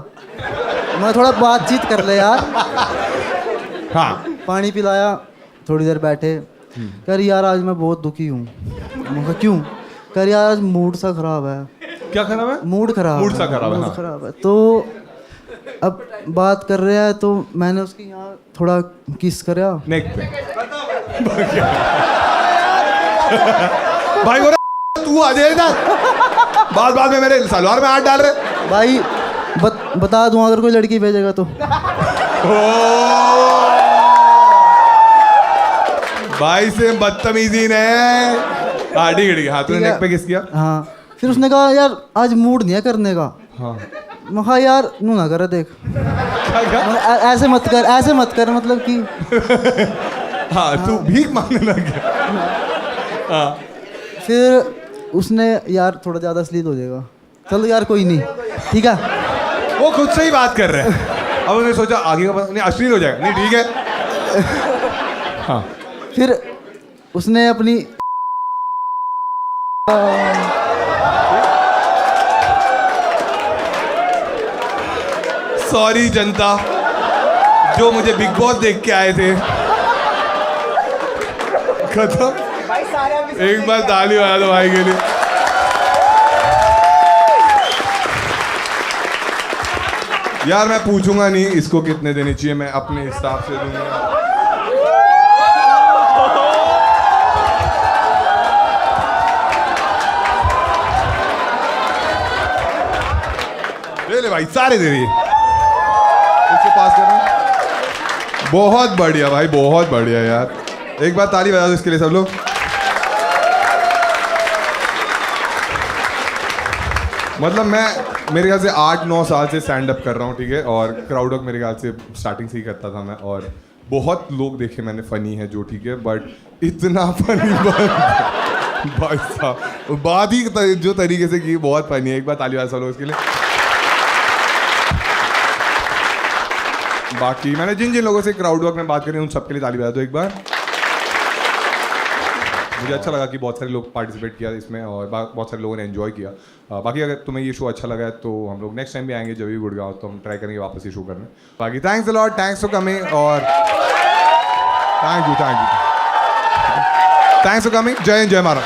मैं थोड़ा बातचीत कर ले यार। हाँ। पानी पिलाया, थोड़ी देर बैठे। कह रही यार आज मैं बहुत दुखी हूँ। मैं कहा क्यों? कर यार आज मूड सा खराब है। क्या खराब है? मूड खराब मूड सा खराब है, मूड हाँ। खराब है। तो अब बात कर रहे हैं तो मैंने उसकी यहाँ थोड़ा किस करा नेक पे। भाई बोला तू आ जाए इधर, बाद में मेरे सलवार में हाथ डाल रहे। भाई बता दूं अगर कोई लड़की भेजेगा तो। भाई से बदतमीजी ने। हाँ ठीक है, हाँ तूने नेक पे किस किया? हाँ फिर उसने कहा यार आज मूड नहीं है करने का। हाँ मैं कहा यार नू ना कर देख, ऐसे मत कर मतलब कि हाँ तू भीख मांगने लग गया। हाँ फिर उसने यार थोड़ा ज़्यादा अश्लील हो जाएगा, चलो यार कोई नहीं ठीक है। वो खुद से ही बात कर रहे हैं, अब उसने सोचा आगे का नहीं अश्लील हो जाएगा, नहीं ठीक है। हाँ फिर उसने अपनी सॉरी जनता जो मुझे बिग बॉस देख के आए थे। खत्म। एक बार ताली बजा दो भाई के लिए। यार मैं पूछूंगा नहीं इसको कितने देने चाहिए, मैं अपने हिसाब से दूंगा। ले भाई सारे दे दिए। इसको पास करना। बहुत बढ़िया भाई, बहुत बढ़िया यार। एक बार ताली बजा दो इसके लिए सब लोग। मतलब मैं मेरे ख्याल से 8-9 साल से स्टैंड अप कर रहा हूँ, ठीक है। और क्राउड वर्क मेरे ख्याल से स्टार्टिंग से ही करता था मैं, और बहुत लोग देखे मैंने फनी है जो, ठीक है, बट इतना फनी भाई साहब बात ही जो तरीके से की बहुत फनी है। एक बार ताली बजा सब लोग इसके लिए। बाकी मैंने जिन जिन लोगों से क्राउड वर्क में बात करी उन सबके लिए ताली बजा दो एक बार। मुझे अच्छा लगा कि बहुत सारे लोग पार्टिसिपेट किया इसमें और बहुत सारे लोगों ने एंजॉय किया। बाकी अगर तुम्हें ये शो अच्छा लगा है तो हम लोग नेक्स्ट टाइम भी आएंगे जब भी गुड़गांव, तो हम ट्राई करेंगे वापस ये शो करने। बाकी thanks a lot, thanks for coming और thank you thanks for coming. जय हिंद, जय महाराज।